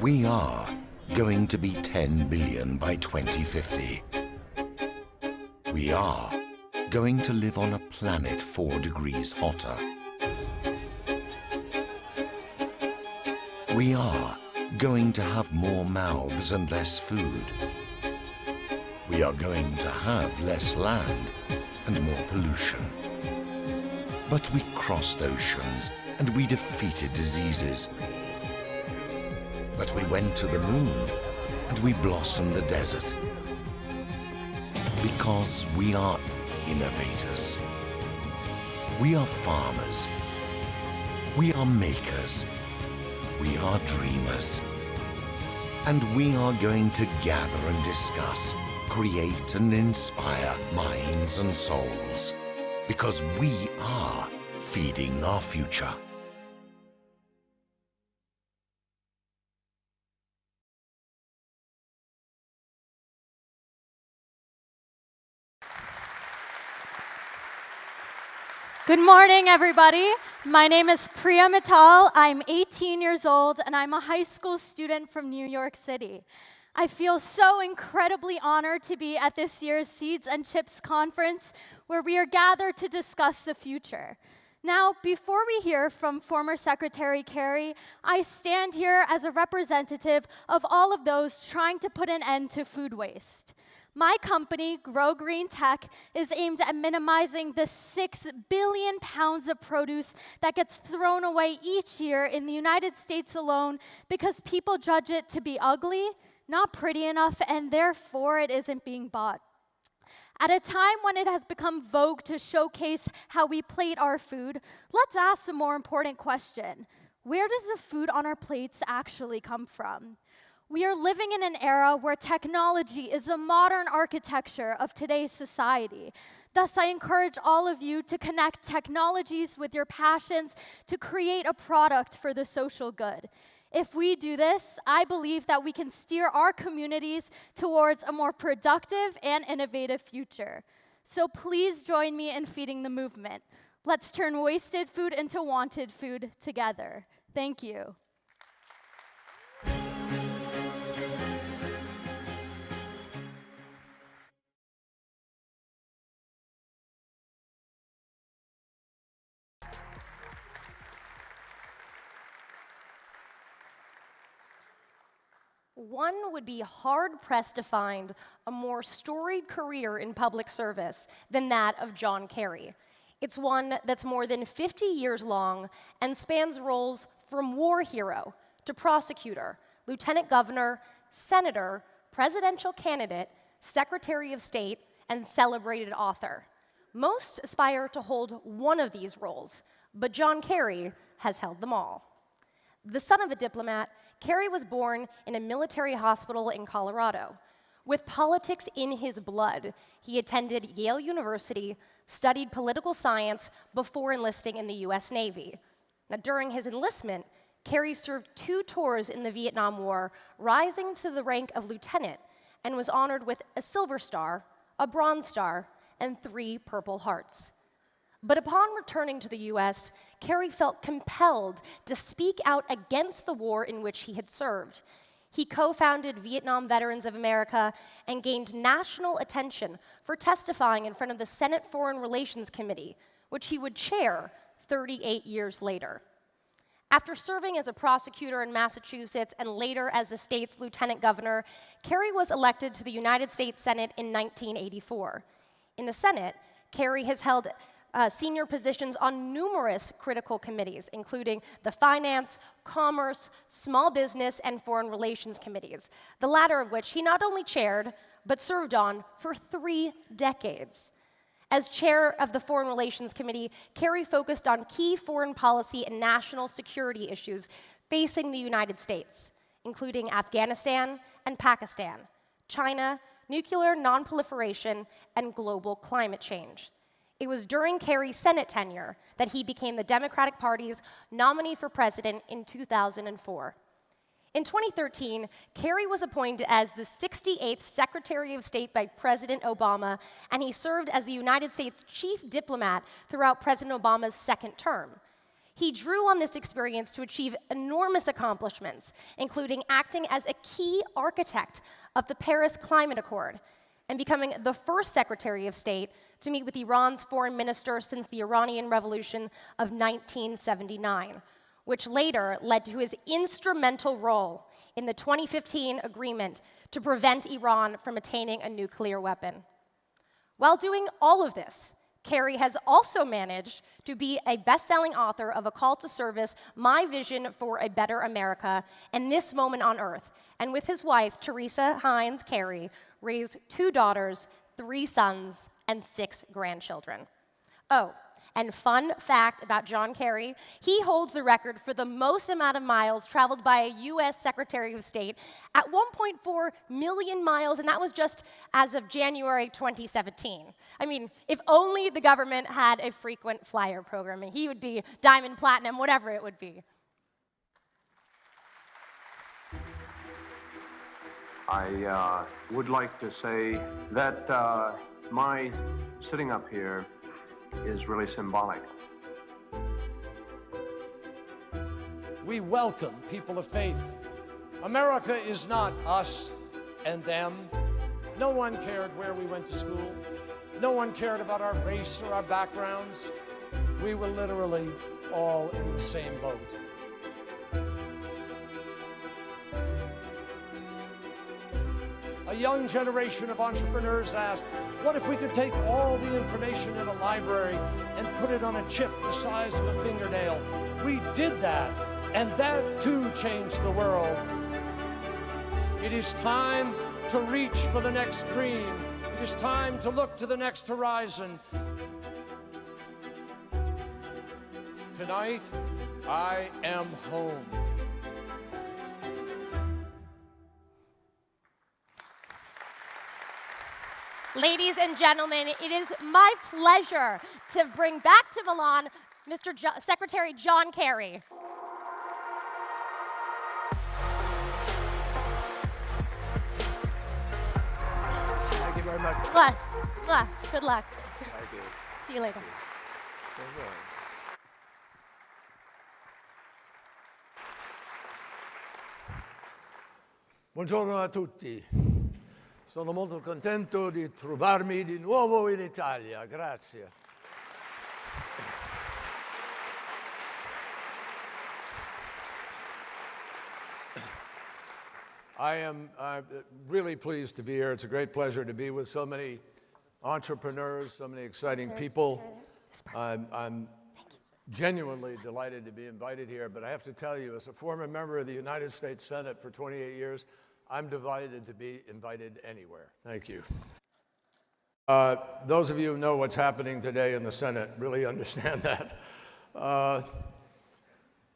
We are going to be 10 billion by 2050. We are going to live on a planet 4 degrees hotter. We are going to have more mouths and less food. We are going to have less land and more pollution. But we crossed oceans and we defeated diseases. But we went to the moon and we blossomed the desert. Because we are innovators. We are farmers. We are makers. We are dreamers. And we are going to gather and discuss, create and inspire minds and souls. Because we are feeding our future. Good morning, everybody. My name is Priya Mittal. I'm 18 years old, and I'm a high school student from New York City. I feel so incredibly honored to be at this year's Seeds&Chips conference, where we are gathered to discuss the future. Now, before we hear from former Secretary Kerry, I stand here as a representative of all of those trying to put an end to food waste. My company, Grow Green Tech, is aimed at minimizing the 6 billion pounds of produce that gets thrown away each year in the United States alone because people judge it to be ugly, not pretty enough, and therefore it isn't being bought. At a time when it has become vogue to showcase how we plate our food, let's ask the more important question. Where does the food on our plates actually come from? We are living in an era where technology is the modern architecture of today's society. Thus, I encourage all of you to connect technologies with your passions to create a product for the social good. If we do this, I believe that we can steer our communities towards a more productive and innovative future. So please join me in feeding the movement. Let's turn wasted food into wanted food together. Thank you. One would be hard-pressed to find a more storied career in public service than that of John Kerry. It's one that's more than 50 years long and spans roles from war hero to prosecutor, lieutenant governor, senator, presidential candidate, secretary of state, and celebrated author. Most aspire to hold one of these roles, but John Kerry has held them all. The son of a diplomat, Kerry was born in a military hospital in Colorado. With politics in his blood, he attended Yale University, studied political science before enlisting in the US Navy. Now, during his enlistment, Kerry served 2 tours in the Vietnam War, rising to the rank of lieutenant, and was honored with a Silver Star, a Bronze Star, and 3 Purple Hearts. But upon returning to the US, Kerry felt compelled to speak out against the war in which he had served. He co-founded Vietnam Veterans of America and gained national attention for testifying in front of the Senate Foreign Relations Committee, which he would chair 38 years later. After serving as a prosecutor in Massachusetts and later as the state's lieutenant governor, Kerry was elected to the United States Senate in 1984. In the Senate, Kerry has held senior positions on numerous critical committees, including the Finance, Commerce, Small Business, and Foreign Relations Committees, the latter of which he not only chaired, but served on for 3 decades. As chair of the Foreign Relations Committee, Kerry focused on key foreign policy and national security issues facing the United States, including Afghanistan and Pakistan, China, nuclear nonproliferation, and global climate change. It was during Kerry's Senate tenure that he became the Democratic Party's nominee for president in 2004. In 2013, Kerry was appointed as the 68th Secretary of State by President Obama, and he served as the United States chief diplomat throughout President Obama's second term. He drew on this experience to achieve enormous accomplishments, including acting as a key architect of the Paris Climate Accord and becoming the first Secretary of State to meet with Iran's foreign minister since the Iranian Revolution of 1979, which later led to his instrumental role in the 2015 agreement to prevent Iran from attaining a nuclear weapon. While doing all of this, Kerry has also managed to be a best-selling author of A Call to Service, My Vision for a Better America, and This Moment on Earth, and with his wife, Teresa Hines Kerry, raised 2 daughters, 3 sons, and 6 grandchildren. Oh, and fun fact about John Kerry, he holds the record for the most amount of miles traveled by a U.S. Secretary of State at 1.4 million miles, and that was just as of January 2017. I mean, if only the government had a frequent flyer program, and he would be diamond, platinum, whatever it would be. I would like to say that my sitting up here is really symbolic. We welcome people of faith. America is not us and them. No one cared where we went to school. No one cared about our race or our backgrounds. We were literally all in the same boat. A young generation of entrepreneurs asked, what if we could take all the information in a library and put it on a chip the size of a fingernail? We did that, and that too changed the world. It is time to reach for the next dream. It is time to look to the next horizon. Tonight, I am home. Ladies and gentlemen, it is my pleasure to bring back to Milan Secretary John Kerry. Thank you very much. Mwah. Mwah. Good luck. Thank you. See you later. Buongiorno a tutti. Sono molto contento di trovarmi di nuovo in Italia. Grazie. I'm really pleased to be here. It's a great pleasure to be with so many entrepreneurs, so many exciting people. I'm genuinely delighted to be invited here, but I have to tell you, as a former member of the United States Senate for 28 years, I'm delighted to be invited anywhere. Thank you. Those of you who know what's happening today in the Senate really understand that.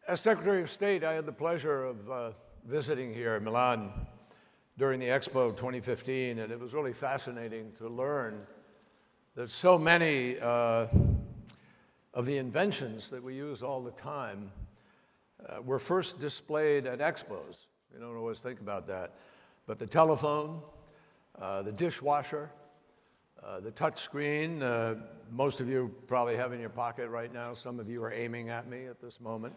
As Secretary of State, I had the pleasure of visiting here in Milan during the Expo 2015, and it was really fascinating to learn that so many of the inventions that we use all the time were first displayed at expos. You don't always think about that. But the telephone, the dishwasher, the touch screen, most of you probably have in your pocket right now. Some of you are aiming at me at this moment.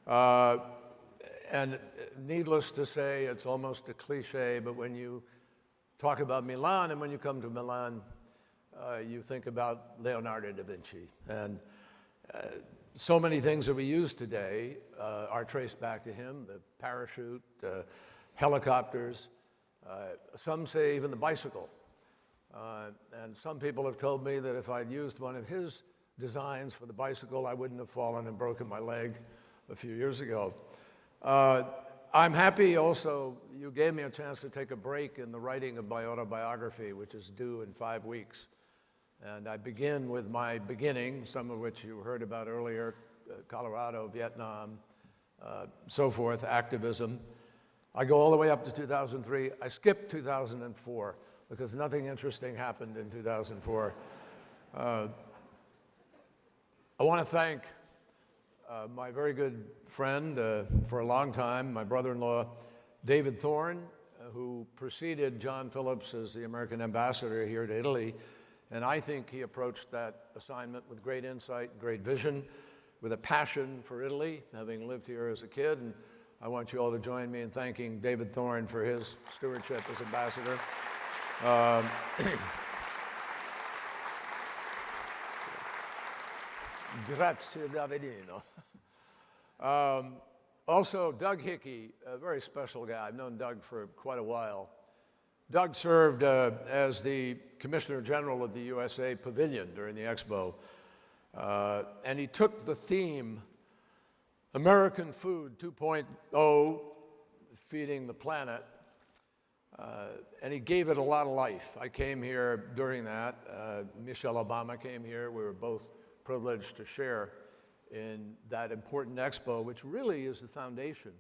And needless to say, it's almost a cliche, but when you talk about Milan and when you come to Milan, you think about Leonardo da Vinci. And so many things that we use today are traced back to him, the parachute, helicopters, some say even the bicycle. And some people have told me that if I'd used one of his designs for the bicycle, I wouldn't have fallen and broken my leg a few years ago. I'm happy also you gave me a chance to take a break in the writing of my autobiography, which is due in 5 weeks. And I begin with my beginning, some of which you heard about earlier, Colorado, Vietnam, so forth, activism. I go all the way up to 2003. I skipped 2004 because nothing interesting happened in 2004. I want to thank my very good friend for a long time, my brother-in-law, David Thorne, who preceded John Phillips as the American ambassador here to Italy. And I think he approached that assignment with great insight, great vision. with a passion for Italy, having lived here as a kid. And I want you all to join me in thanking David Thorne for his stewardship as ambassador. Grazie, Davidino. Also, Doug Hickey, a very special guy. I've known Doug for quite a while. Doug served as the Commissioner General of the USA Pavilion during the Expo. And he took the theme, American Food 2.0, feeding the planet, and he gave it a lot of life. I came here during that. Michelle Obama came here. We were both privileged to share in that important expo, which really is the foundation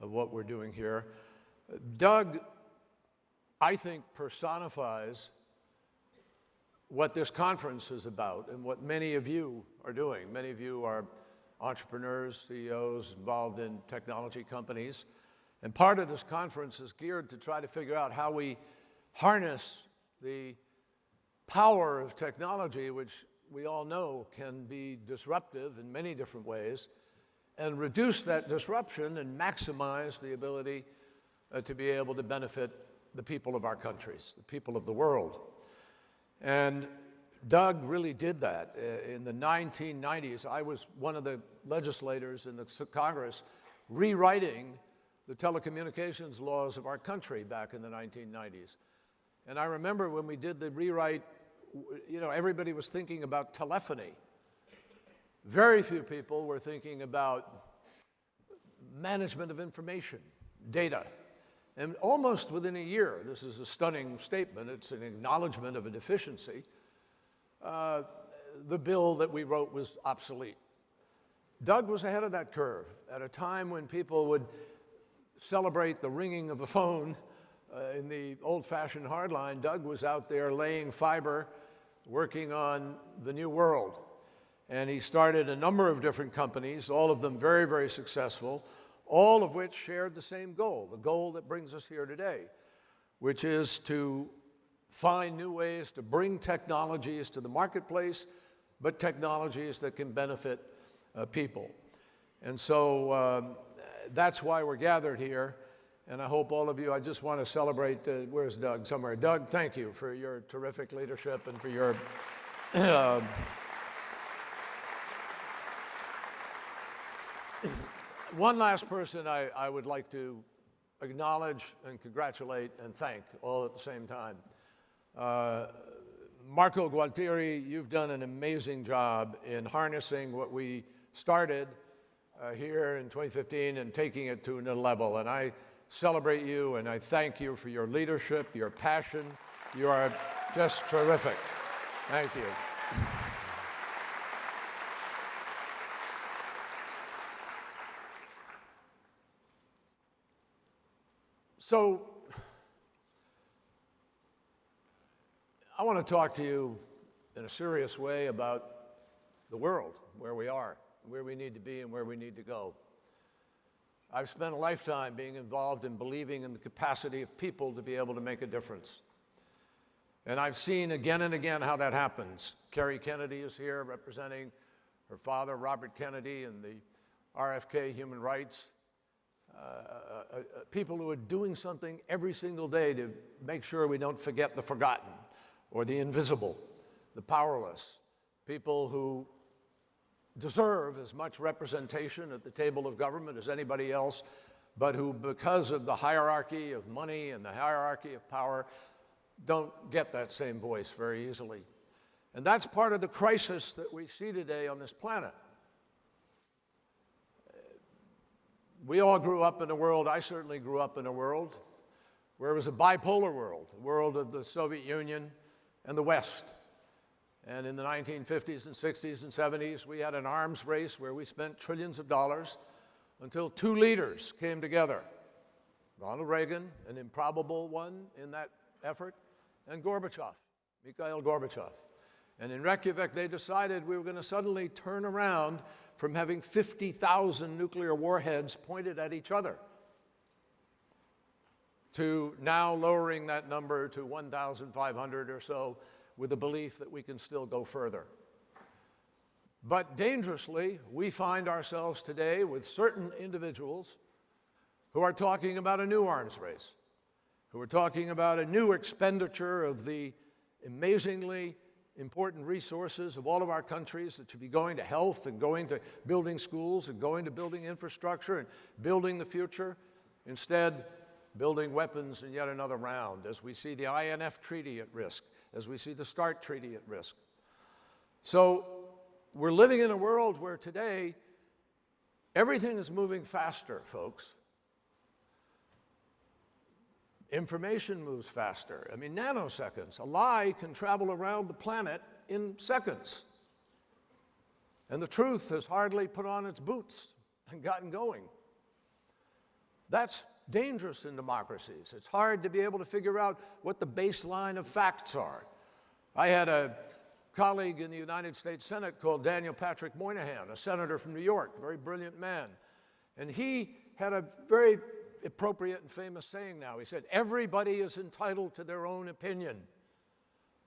of what we're doing here. Doug, I think, personifies what this conference is about and what many of you are doing. Many of you are entrepreneurs, CEOs involved in technology companies. And part of this conference is geared to try to figure out how we harness the power of technology, which we all know can be disruptive in many different ways, and reduce that disruption and maximize the ability to be able to benefit the people of our countries, the people of the world. And Doug really did that. In the 1990s, I was one of the legislators in the Congress rewriting the telecommunications laws of our country back in the 1990s. And I remember when we did the rewrite, you know, everybody was thinking about telephony. Very few people were thinking about management of information, data. And almost within a year, this is a stunning statement, it's an acknowledgement of a deficiency, the bill that we wrote was obsolete. Doug was ahead of that curve at a time when people would celebrate the ringing of a phone in the old-fashioned hardline. Doug was out there laying fiber, working on the new world. And he started a number of different companies, all of them very, very successful, all of which shared the same goal, the goal that brings us here today, which is to find new ways to bring technologies to the marketplace, but technologies that can benefit people. And so that's why we're gathered here. And I hope all of you, I just want to celebrate, where's Doug? Somewhere. Doug, thank you for your terrific leadership and for your one last person I would like to acknowledge and congratulate and thank all at the same time. Marco Gualtieri, you've done an amazing job in harnessing what we started here in 2015 and taking it to another level. And I celebrate you and I thank you for your leadership, your passion. You are just terrific. Thank you. So, I want to talk to you in a serious way about the world, where we are, where we need to be, and where we need to go. I've spent a lifetime being involved in believing in the capacity of people to be able to make a difference. And I've seen again and again how that happens. Kerry Kennedy is here representing her father, Robert Kennedy, and the RFK Human Rights. People who are doing something every single day to make sure we don't forget the forgotten or the invisible, the powerless. People who deserve as much representation at the table of government as anybody else, but who, because of the hierarchy of money and the hierarchy of power, don't get that same voice very easily. And that's part of the crisis that we see today on this planet. We all grew up in a world, I certainly grew up in a world, where it was a bipolar world, the world of the Soviet Union and the West. And in the 1950s and 60s and 70s, we had an arms race where we spent trillions of dollars until two leaders came together. Ronald Reagan, an improbable one in that effort, and Gorbachev, Mikhail Gorbachev. And in Reykjavik, they decided we were going to suddenly turn around from having 50,000 nuclear warheads pointed at each other to now lowering that number to 1,500 or so, with the belief that we can still go further. But dangerously, we find ourselves today with certain individuals who are talking about a new arms race, who are talking about a new expenditure of the amazingly important resources of all of our countries that should be going to health and going to building schools and going to building infrastructure and building the future. Instead, building weapons in yet another round, as we see the INF Treaty at risk, as we see the START Treaty at risk. So we're living in a world where today everything is moving faster, folks. Information moves faster. I mean, nanoseconds. A lie can travel around the planet in seconds. And the truth has hardly put on its boots and gotten going. That's dangerous in democracies. It's hard to be able to figure out what the baseline of facts are. I had a colleague in the United States Senate called Daniel Patrick Moynihan, a senator from New York, a very brilliant man. And he had a very appropriate and famous saying now. He said, everybody is entitled to their own opinion,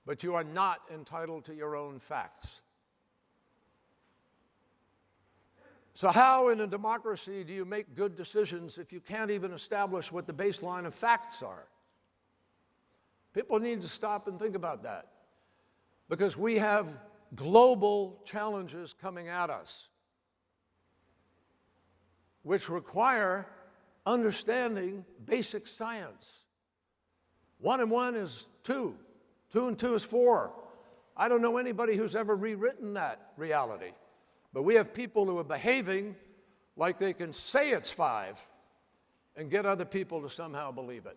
but you are not entitled to your own facts. So how in a democracy do you make good decisions if you can't even establish what the baseline of facts are? People need to stop and think about that, because we have global challenges coming at us which require understanding basic science. 1 and 1 is 2. 2 and 2 is 4. I don't know anybody who's ever rewritten that reality. But we have people who are behaving like they can say it's 5 and get other people to somehow believe it.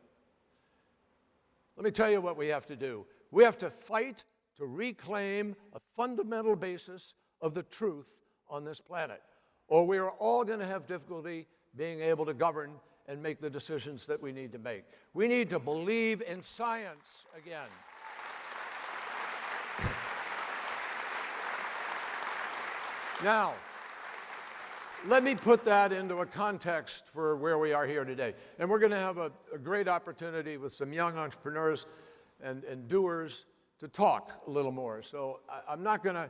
Let me tell you what we have to do. We have to fight to reclaim a fundamental basis of the truth on this planet, or we are all going to have difficulty being able to govern and make the decisions that we need to make. We need to believe in science again. Now, let me put that into a context for where we are here today. And we're going to have a great opportunity with some young entrepreneurs and doers to talk a little more. So I'm not going to,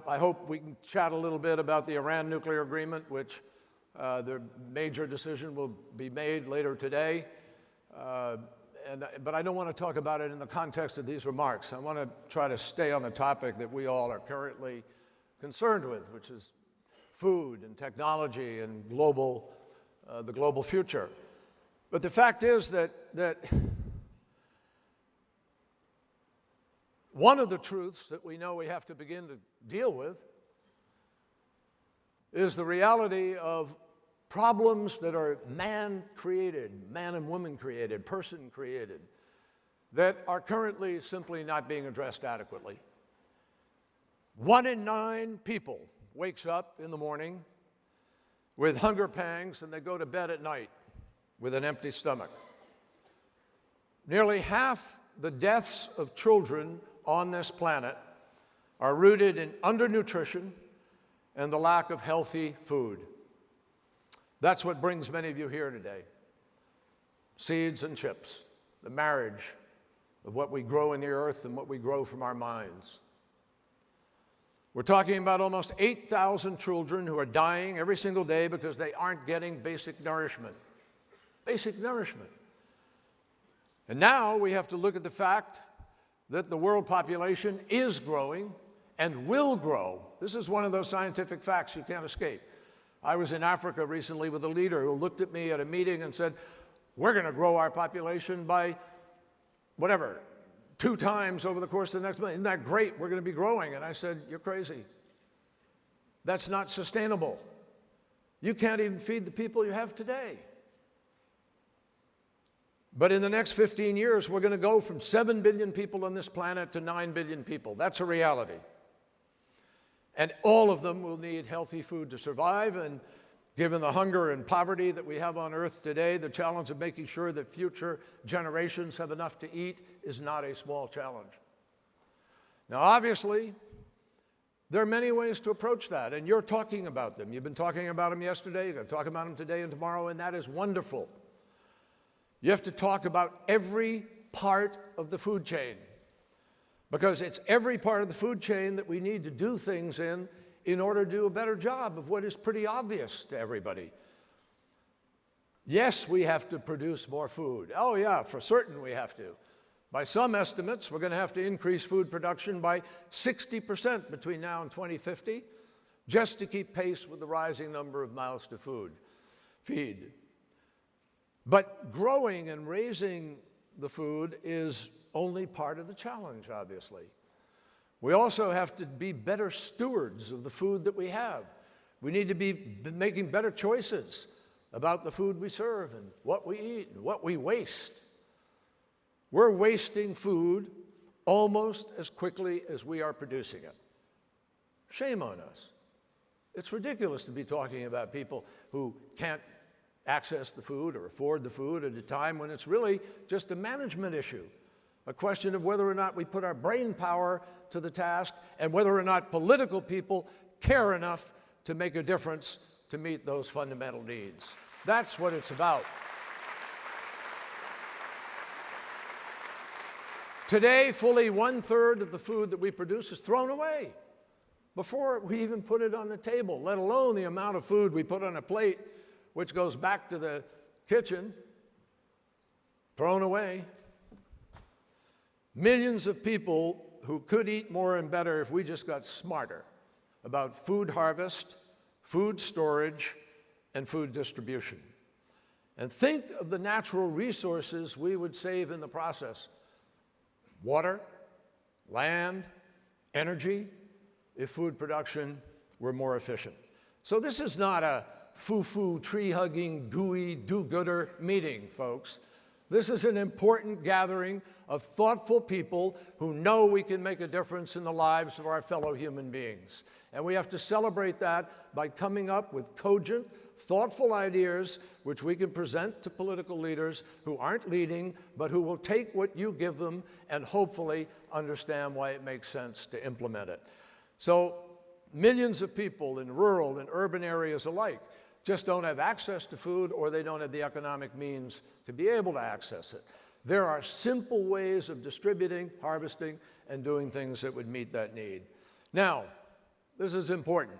I hope we can chat a little bit about the Iran nuclear agreement, which the major decision will be made later today. But I don't want to talk about it in the context of these remarks. I want to try to stay on the topic that we all are currently concerned with, which is food and technology and the global future. But the fact is that one of the truths that we know we have to begin to deal with is the reality of problems that are man-created, man and woman-created, person-created, that are currently simply not being addressed adequately. 1 in 9 people wakes up in the morning with hunger pangs, and they go to bed at night with an empty stomach. Nearly half the deaths of children on this planet are rooted in undernutrition and the lack of healthy food. That's what brings many of you here today. Seeds and chips, the marriage of what we grow in the earth and what we grow from our minds. We're talking about almost 8,000 children who are dying every single day because they aren't getting basic nourishment. Basic nourishment. And now we have to look at the fact that the world population is growing and will grow. This is one of those scientific facts you can't escape. I was in Africa recently with a leader who looked at me at a meeting and said, we're going to grow our population by whatever, 2 times over the course of the next month. Isn't that great? We're going to be growing. And I said, you're crazy. That's not sustainable. You can't even feed the people you have today. But in the next 15 years, we're going to go from 7 billion people on this planet to 9 billion people. That's a reality. And all of them will need healthy food to survive. And given the hunger and poverty that we have on Earth today, the challenge of making sure that future generations have enough to eat is not a small challenge. Now, obviously, there are many ways to approach that, and you're talking about them. You've been talking about them yesterday, you're going to talk about them today and tomorrow, and that is wonderful. You have to talk about every part of the food chain, because it's every part of the food chain that we need to do things in in order to do a better job of what is pretty obvious to everybody. Yes, we have to produce more food. Oh yeah, for certain we have to. By some estimates, we're going to have to increase food production by 60% between now and 2050, just to keep pace with the rising number of mouths to feed. But growing and raising the food is only part of the challenge, obviously. We also have to be better stewards of the food that we have. We need to be making better choices about the food we serve and what we eat and what we waste. We're wasting food almost as quickly as we are producing it. Shame on us. It's ridiculous to be talking about people who can't access the food or afford the food at a time when it's really just a management issue, a question of whether or not we put our brain power to the task and whether or not political people care enough to make a difference to meet those fundamental needs. That's what it's about. Today, fully 1/3 of the food that we produce is thrown away before we even put it on the table, let alone the amount of food we put on a plate, which goes back to the kitchen, thrown away. Millions of people who could eat more and better if we just got smarter about food harvest, food storage, and food distribution. And think of the natural resources we would save in the process. Water, land, energy, if food production were more efficient. So this is not a foo-foo, tree-hugging, gooey, do-gooder meeting, folks. This is an important gathering of thoughtful people who know we can make a difference in the lives of our fellow human beings. And we have to celebrate that by coming up with cogent, thoughtful ideas which we can present to political leaders who aren't leading, but who will take what you give them and hopefully understand why it makes sense to implement it. So millions of people in rural and urban areas alike just don't have access to food, or they don't have the economic means to be able to access it. There are simple ways of distributing, harvesting, and doing things that would meet that need. Now, this is important.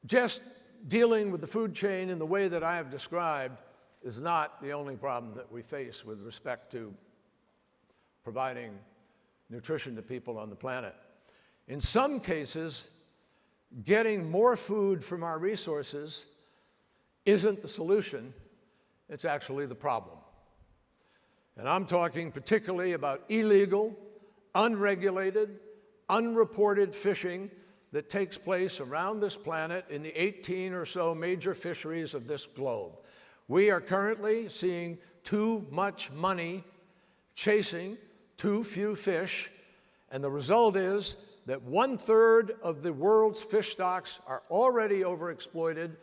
Just dealing with the food chain in the way that I have described is not the only problem that we face with respect to providing nutrition to people on the planet. In some cases, getting more food from our resources isn't the solution, it's actually the problem. And I'm talking particularly about illegal, unregulated, unreported fishing that takes place around this planet in the 18 or so major fisheries of this globe. We are currently seeing too much money chasing too few fish, and the result is that 1/3 of the world's fish stocks are already overexploited,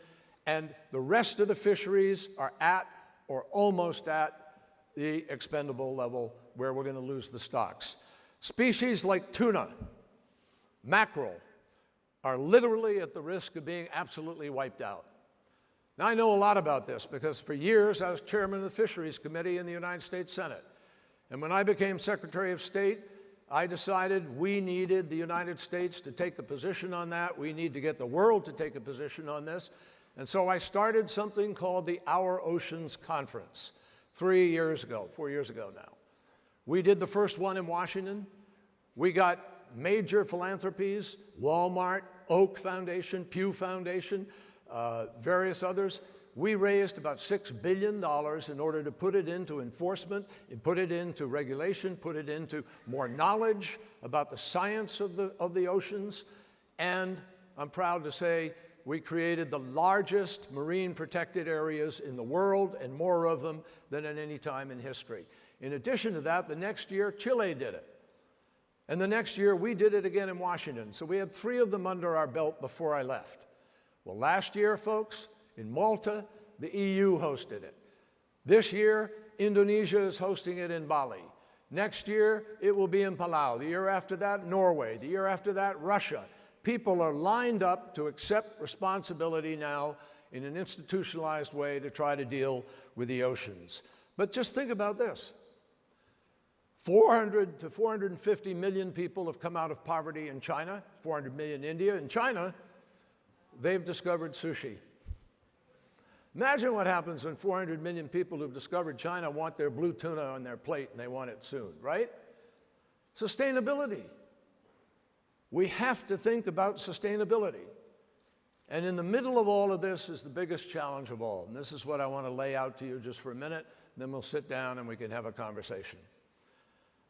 and the rest of the fisheries are at or almost at the expendable level where we're going to lose the stocks. Species like tuna, mackerel, are literally at the risk of being absolutely wiped out. Now, I know a lot about this because for years I was chairman of the Fisheries Committee in the United States Senate. And when I became Secretary of State, I decided we needed the United States to take a position on that. We need to get the world to take a position on this. And so I started something called the Our Oceans Conference 4 years ago now. We did the first one in Washington. We got major philanthropies, Walmart, Oak Foundation, Pew Foundation, various others. We raised about $6 billion in order to put it into enforcement, and put it into regulation, put it into more knowledge about the science of the oceans. And I'm proud to say we created the largest marine protected areas in the world, and more of them than at any time in history. In addition to that, the next year, Chile did it. And the next year, we did it again in Washington. So we had 3 of them under our belt before I left. Well, last year, folks, in Malta, the EU hosted it. This year, Indonesia is hosting it in Bali. Next year, it will be in Palau. The year after that, Norway. The year after that, Russia. People are lined up to accept responsibility now in an institutionalized way to try to deal with the oceans. But just think about this. 400 to 450 million people have come out of poverty in China, 400 million in India. In China, they've discovered sushi. Imagine what happens when 400 million people who've discovered China want their blue tuna on their plate and they want it soon, right? Sustainability. We have to think about sustainability. And in the middle of all of this is the biggest challenge of all. And this is what I want to lay out to you just for a minute, then we'll sit down and we can have a conversation.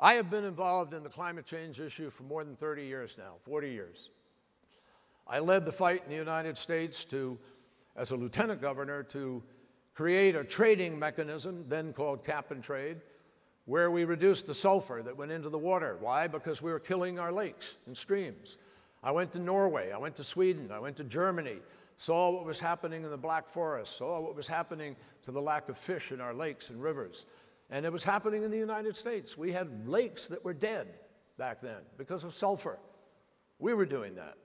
I have been involved in the climate change issue for more than 30 years now, 40 years. I led the fight in the United States as a lieutenant governor to create a trading mechanism, then called cap and trade, where we reduced the sulfur that went into the water. Why? Because we were killing our lakes and streams. I went to Norway, I went to Sweden, I went to Germany, saw what was happening in the Black Forest, saw what was happening to the lack of fish in our lakes and rivers. And it was happening in the United States. We had lakes that were dead back then because of sulfur. We were doing that.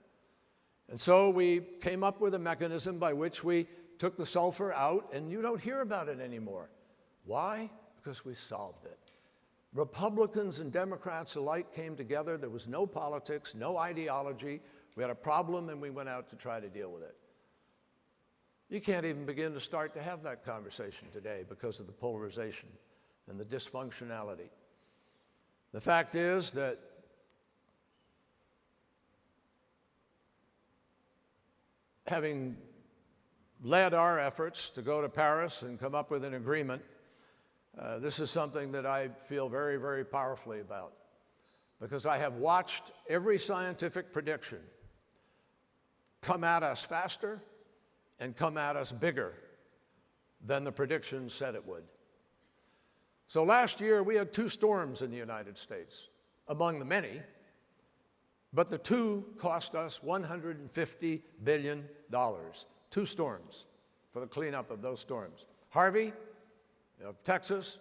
And so we came up with a mechanism by which we took the sulfur out, and you don't hear about it anymore. Why? Because we solved it. Republicans and Democrats alike came together. There was no politics, no ideology. We had a problem, and we went out to try to deal with it. You can't even begin to start to have that conversation today because of the polarization and the dysfunctionality. The fact is that having led our efforts to go to Paris and come up with an agreement, this is something that I feel very, very powerfully about, because I have watched every scientific prediction come at us faster and come at us bigger than the predictions said it would. So last year, we had 2 storms in the United States, among the many, but the 2 cost us $150 billion. 2 storms for the cleanup of those storms. Harvey of Texas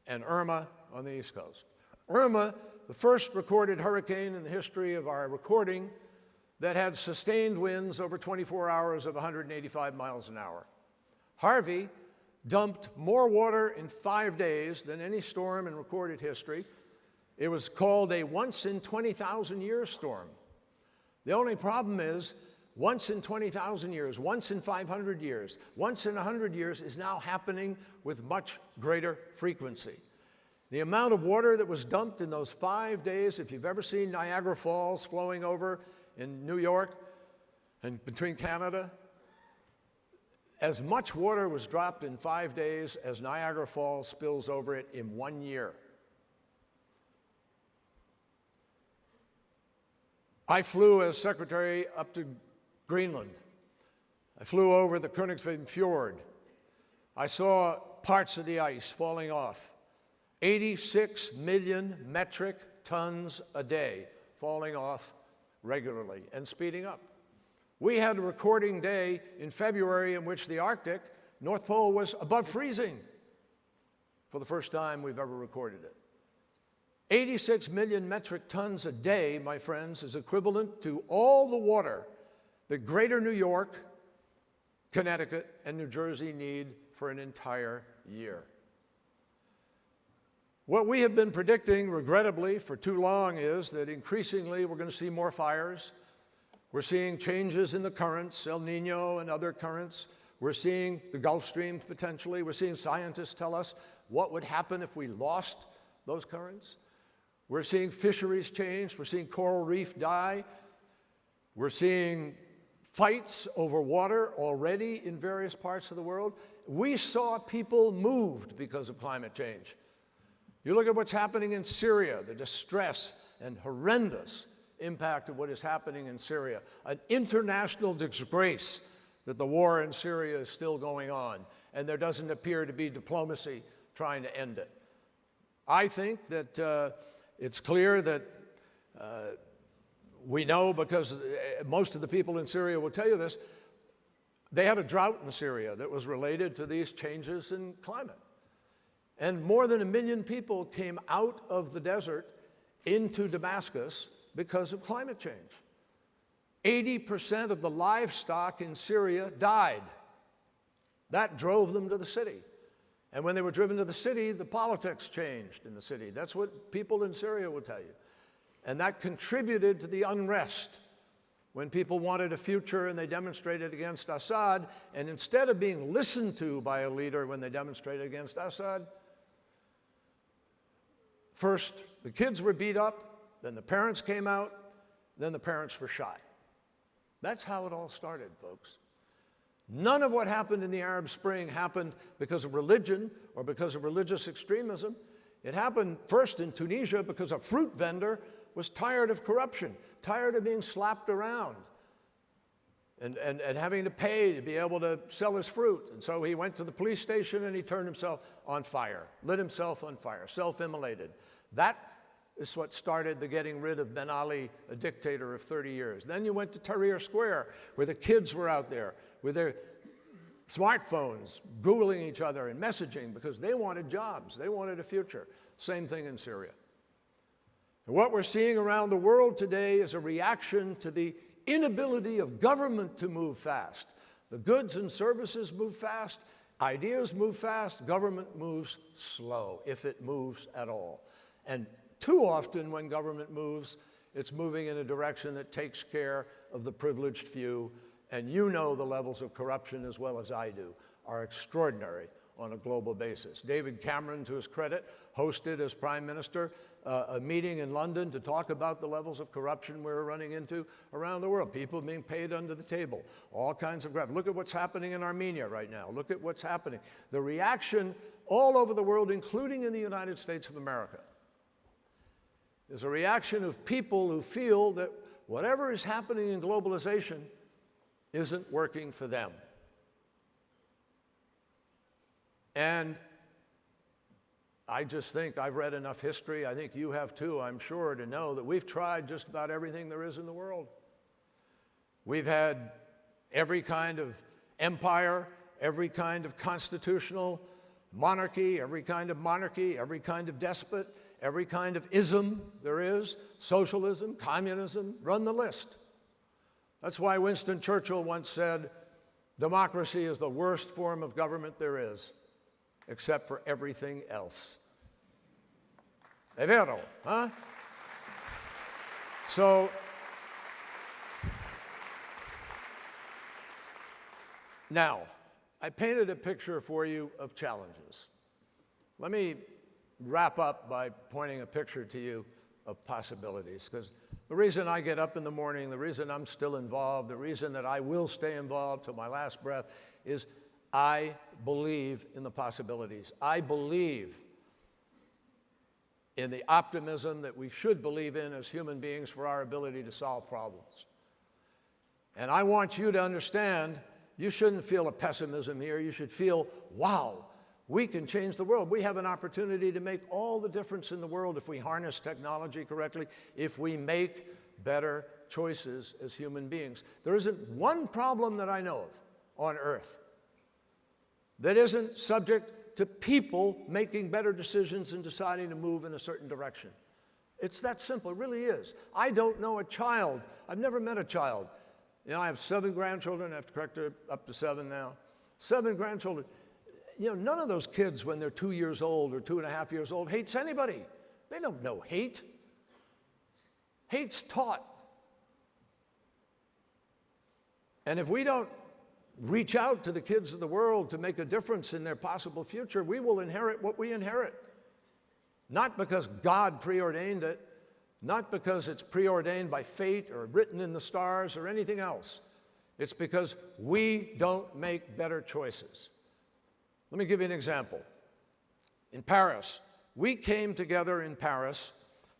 and Irma on the East Coast. Irma, the first recorded hurricane in the history of our recording that had sustained winds over 24 hours of 185 miles an hour. Harvey dumped more water in 5 days than any storm in recorded history. It was called a once in 20,000 year storm. The only problem is, once in 20,000 years, once in 500 years, once in 100 years is now happening with much greater frequency. The amount of water that was dumped in those 5 days, if you've ever seen Niagara Falls flowing over in New York and between Canada, as much water was dropped in 5 days as Niagara Falls spills over it in 1 year. I flew as secretary up to Greenland. I flew over the Königsvig Fjord. I saw parts of the ice falling off. 86 million metric tons a day falling off regularly and speeding up. We had a recording day in February in which the Arctic, North Pole, was above freezing for the first time we've ever recorded it. 86 million metric tons a day, my friends, is equivalent to all the water that greater New York, Connecticut, and New Jersey need for an entire year. What we have been predicting, regrettably, for too long is that increasingly we're going to see more fires. We're seeing changes in the currents, El Nino and other currents. We're seeing the Gulf Stream potentially. We're seeing scientists tell us what would happen if we lost those currents. We're seeing fisheries change. We're seeing coral reef die. We're seeing fights over water already in various parts of the world. We saw people moved because of climate change. You look at what's happening in Syria, the distress and horrendous impact of what is happening in Syria, an international disgrace that the war in Syria is still going on, and there doesn't appear to be diplomacy trying to end it. I think that it's clear that we know, because most of the people in Syria will tell you this, they had a drought in Syria that was related to these changes in climate. And more than 1 million people came out of the desert into Damascus because of climate change. 80% of the livestock in Syria died. That drove them to the city. And when they were driven to the city, the politics changed in the city. That's what people in Syria will tell you. And that contributed to the unrest when people wanted a future and they demonstrated against Assad. And instead of being listened to by a leader when they demonstrated against Assad, first the kids were beat up, then the parents came out, then the parents were shot. That's how it all started, folks. None of what happened in the Arab Spring happened because of religion or because of religious extremism. It happened first in Tunisia because a fruit vendor was tired of corruption, tired of being slapped around and having to pay to be able to sell his fruit. And so he went to the police station and he turned himself on fire, lit himself on fire, self-immolated. That is what started the getting rid of Ben Ali, a dictator of 30 years. Then you went to Tahrir Square, where the kids were out there with their smartphones, Googling each other and messaging because they wanted jobs, they wanted a future. Same thing in Syria. And what we're seeing around the world today is a reaction to the inability of government to move fast. The goods and services move fast, ideas move fast, government moves slow, if it moves at all. And too often when government moves, it's moving in a direction that takes care of the privileged few. And you know the levels of corruption as well as I do are extraordinary on a global basis. David Cameron, to his credit, hosted as Prime Minister a meeting in London to talk about the levels of corruption we're running into around the world. People being paid under the table, all kinds of graft. Look at what's happening in Armenia right now. Look at what's happening. The reaction all over the world, including in the United States of America, is a reaction of people who feel that whatever is happening in globalization isn't working for them. And I just think I've read enough history, I think you have too, I'm sure, to know that we've tried just about everything there is in the world. We've had every kind of empire, every kind of constitutional monarchy, every kind of despot, every kind of ism there is, socialism, communism, run the list. That's why Winston Churchill once said, democracy is the worst form of government there is, except for everything else. È vero, huh? So, now, I painted a picture for you of challenges. Let me wrap up by pointing a picture to you of possibilities, because the reason I get up in the morning, the reason I'm still involved, the reason that I will stay involved till my last breath is I believe in the possibilities. I believe in the optimism that we should believe in as human beings for our ability to solve problems. And I want you to understand, you shouldn't feel a pessimism here. You should feel, wow, we can change the world. We have an opportunity to make all the difference in the world if we harness technology correctly, if we make better choices as human beings. There isn't one problem that I know of on Earth that isn't subject to people making better decisions and deciding to move in a certain direction. It's that simple, it really is. I don't know a child, I've never met a child. You know, I have 7 grandchildren, I have to correct her, up to 7 now. 7 grandchildren. You know, none of those kids when they're 2 years old or 2.5 years old hates anybody. They don't know hate. Hate's taught. And if we don't reach out to the kids of the world to make a difference in their possible future, we will inherit what we inherit. Not because God preordained it, not because it's preordained by fate or written in the stars or anything else. It's because we don't make better choices. Let me give you an example. In Paris, we came together in Paris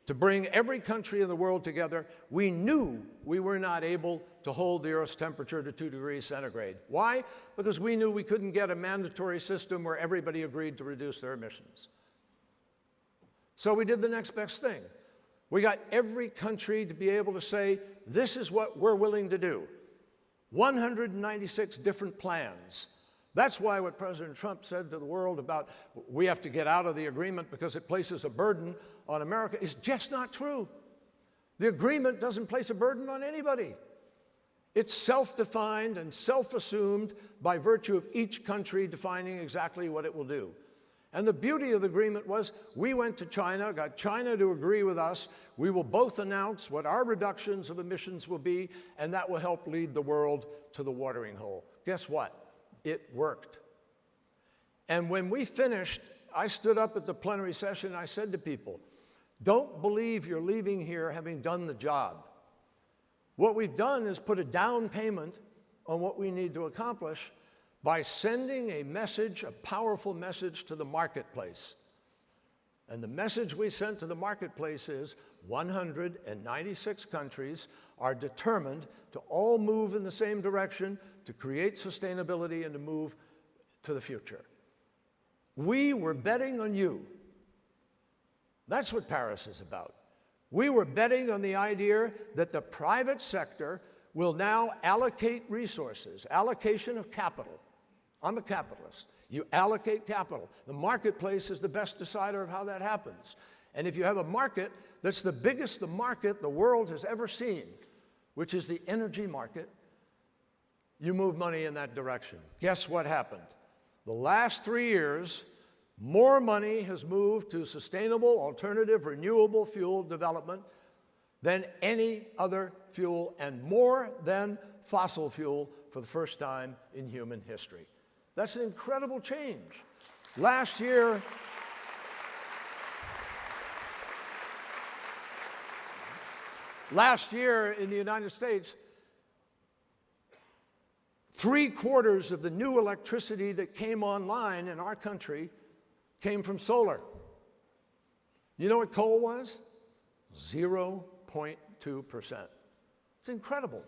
to bring every country in the world together. We knew we were not able to hold the Earth's temperature to 2 degrees centigrade. Why? Because we knew we couldn't get a mandatory system where everybody agreed to reduce their emissions. So we did the next best thing. We got every country to be able to say, this is what we're willing to do. 196 different plans. That's why what President Trump said to the world about we have to get out of the agreement because it places a burden on America is just not true. The agreement doesn't place a burden on anybody. It's self-defined and self-assumed by virtue of each country defining exactly what it will do. And the beauty of the agreement was we went to China, got China to agree with us. We will both announce what our reductions of emissions will be, and that will help lead the world to the watering hole. Guess what? It worked. And when we finished, I stood up at the plenary session and I said to people, don't believe you're leaving here having done the job. What we've done is put a down payment on what we need to accomplish by sending a message, a powerful message to the marketplace. And the message we sent to the marketplace is 196 countries are determined to all move in the same direction, to create sustainability and to move to the future. We were betting on you. That's what Paris is about. We were betting on the idea that the private sector will now allocate resources, allocation of capital. I'm a capitalist. You allocate capital. The marketplace is the best decider of how that happens. And if you have a market that's the biggest the market the world has ever seen, which is the energy market, you move money in that direction. Guess what happened? The last 3 years, more money has moved to sustainable, alternative, renewable fuel development than any other fuel, and more than fossil fuel for the first time in human history. That's an incredible change. Last year, in the United States, 3/4 of the new electricity that came online in our country came from solar. You know what coal was? 0.2%. It's incredible.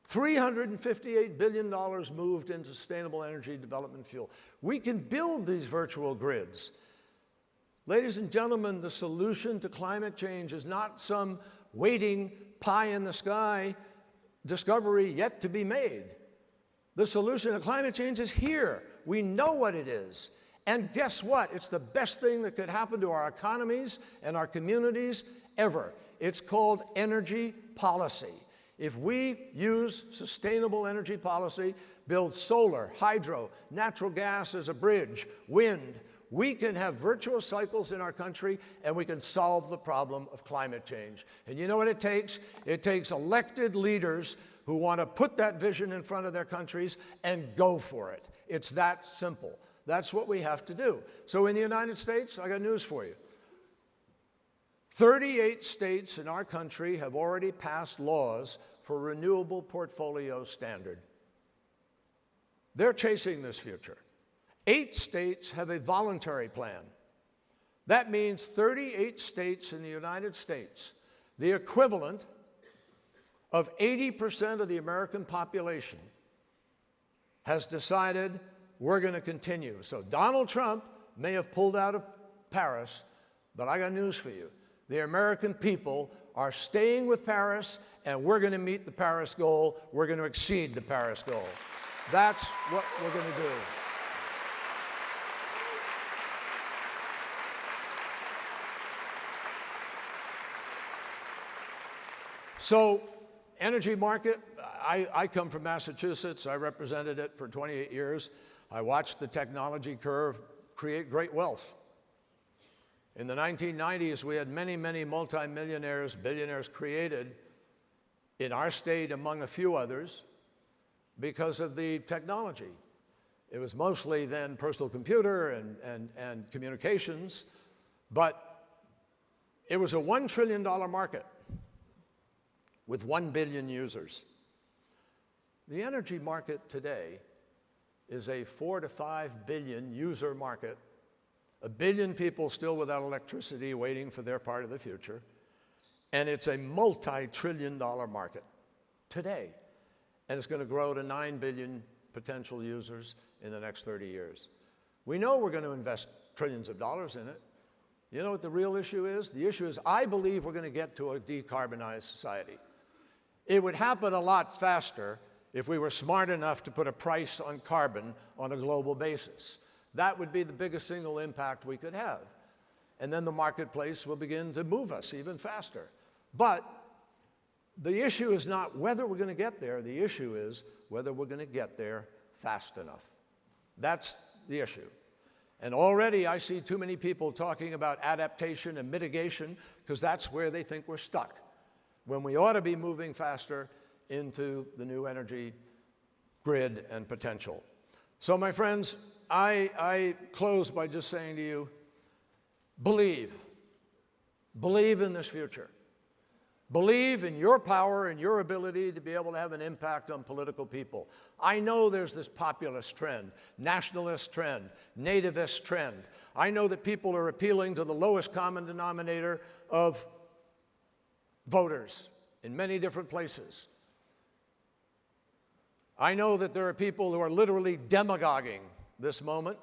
$358 billion moved into sustainable energy development fuel. We can build these virtual grids. Ladies and gentlemen, the solution to climate change is not some waiting pie in the sky discovery yet to be made. The solution to climate change is here. We know what it is. And guess what? It's the best thing that could happen to our economies and our communities ever. It's called energy policy. If we use sustainable energy policy, build solar, hydro, natural gas as a bridge, wind, we can have virtuous cycles in our country and we can solve the problem of climate change. And you know what it takes? It takes elected leaders who want to put that vision in front of their countries and go for it. It's that simple. That's what we have to do. So in the United States, I got news for you. 38 states in our country have already passed laws for renewable portfolio standard. They're chasing this future. 8 states have a voluntary plan. That means 38 states in the United States, the equivalent of 80% of the American population, has decided we're going to continue. So Donald Trump may have pulled out of Paris, but I got news for you. The American people are staying with Paris, and we're going to meet the Paris goal. We're going to exceed the Paris goal. That's what we're going to do. So, energy market, I come from Massachusetts. I represented it for 28 years. I watched the technology curve create great wealth. In the 1990s, we had many, many multimillionaires, billionaires created in our state, among a few others, because of the technology. It was mostly then personal computer and communications, but it was a $1 trillion market with 1 billion users. The energy market today is a 4 to 5 billion user market. 1 billion people still without electricity waiting for their part of the future. And it's a multi-trillion-dollar market today. And it's going to grow to 9 billion potential users in the next 30 years. We know we're going to invest trillions of dollars in it. You know what the real issue is? The issue is I believe we're going to get to a decarbonized society. It would happen a lot faster if we were smart enough to put a price on carbon on a global basis. That would be the biggest single impact we could have. And then the marketplace will begin to move us even faster. But the issue is not whether we're going to get there. The issue is whether we're going to get there fast enough. That's the issue. And already I see too many people talking about adaptation and mitigation because that's where they think we're stuck, when we ought to be moving faster into the new energy grid and potential. So my friends, I close by just saying to you, believe in this future. Believe in your power and your ability to be able to have an impact on political people. I know there's this populist trend, nationalist trend, nativist trend. I know that people are appealing to the lowest common denominator of voters in many different places. I know that there are people who are literally demagoguing this moment,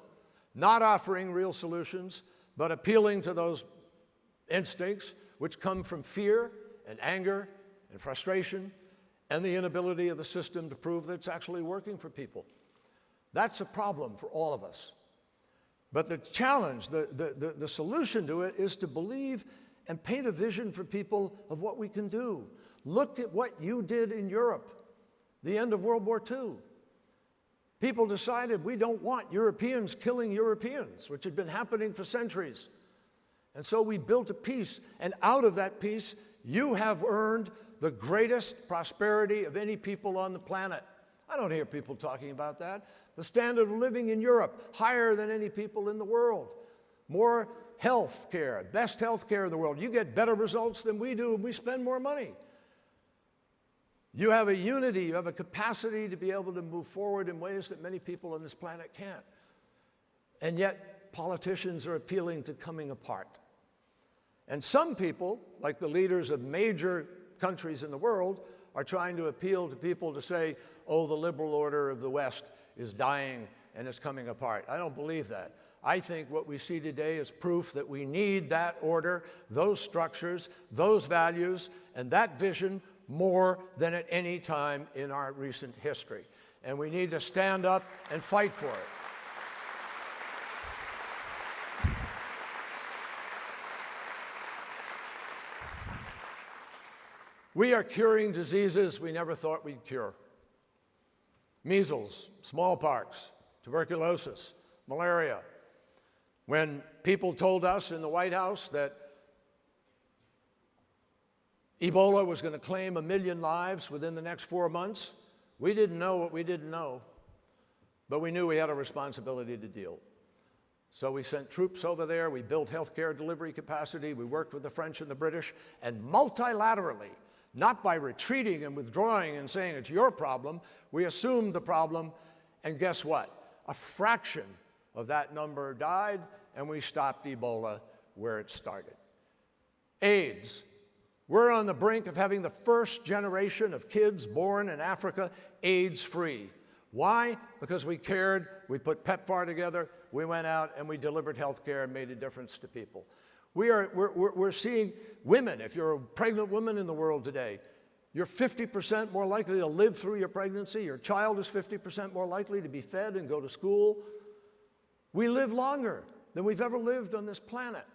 not offering real solutions, but appealing to those instincts which come from fear and anger and frustration and the inability of the system to prove that it's actually working for people. That's a problem for all of us. But the challenge, the solution to it is to believe and paint a vision for people of what we can do. Look at what you did in Europe, the end of World War II. People decided we don't want Europeans killing Europeans, which had been happening for centuries. And so we built a peace, and out of that peace, you have earned the greatest prosperity of any people on the planet. I don't hear people talking about that. The standard of living in Europe, higher than any people in the world. More health care, best health care in the world. You get better results than we do, and we spend more money. You have a unity, you have a capacity to be able to move forward in ways that many people on this planet can't. And yet, politicians are appealing to coming apart. And some people, like the leaders of major countries in the world, are trying to appeal to people to say, oh, the liberal order of the West is dying and it's coming apart. I don't believe that. I think what we see today is proof that we need that order, those structures, those values, and that vision more than at any time in our recent history. And we need to stand up and fight for it. We are curing diseases we never thought we'd cure. Measles, smallpox, tuberculosis, malaria. When people told us in the White House that Ebola was going to claim 1 million lives within the next 4 months, we didn't know what we didn't know, but we knew we had a responsibility to deal. So we sent troops over there, we built healthcare delivery capacity, we worked with the French and the British, and multilaterally, not by retreating and withdrawing and saying it's your problem, we assumed the problem, and guess what? A fraction of that number died, and we stopped Ebola where it started. AIDS. We're on the brink of having the first generation of kids born in Africa AIDS-free. Why? Because we cared, we put PEPFAR together, we went out and we delivered health care and made a difference to people. We're seeing women, if you're a pregnant woman in the world today, you're 50% more likely to live through your pregnancy, your child is 50% more likely to be fed and go to school. We live longer than we've ever lived on this planet.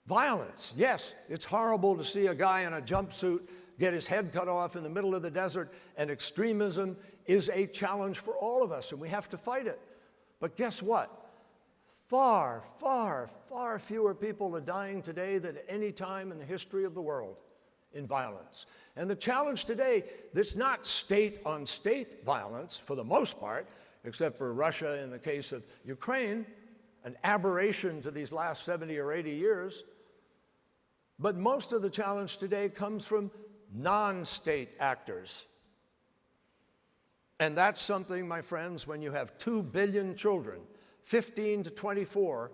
Violence, yes, it's horrible to see a guy in a jumpsuit get his head cut off in the middle of the desert, and extremism is a challenge for all of us, and we have to fight it. But guess what? Far, far, far fewer people are dying today than at any time in the history of the world in violence. And the challenge today, it's not state-on-state violence for the most part, except for Russia in the case of Ukraine, an aberration to these last 70 or 80 years. But most of the challenge today comes from non-state actors. And that's something, my friends, when you have 2 billion children, 15 to 24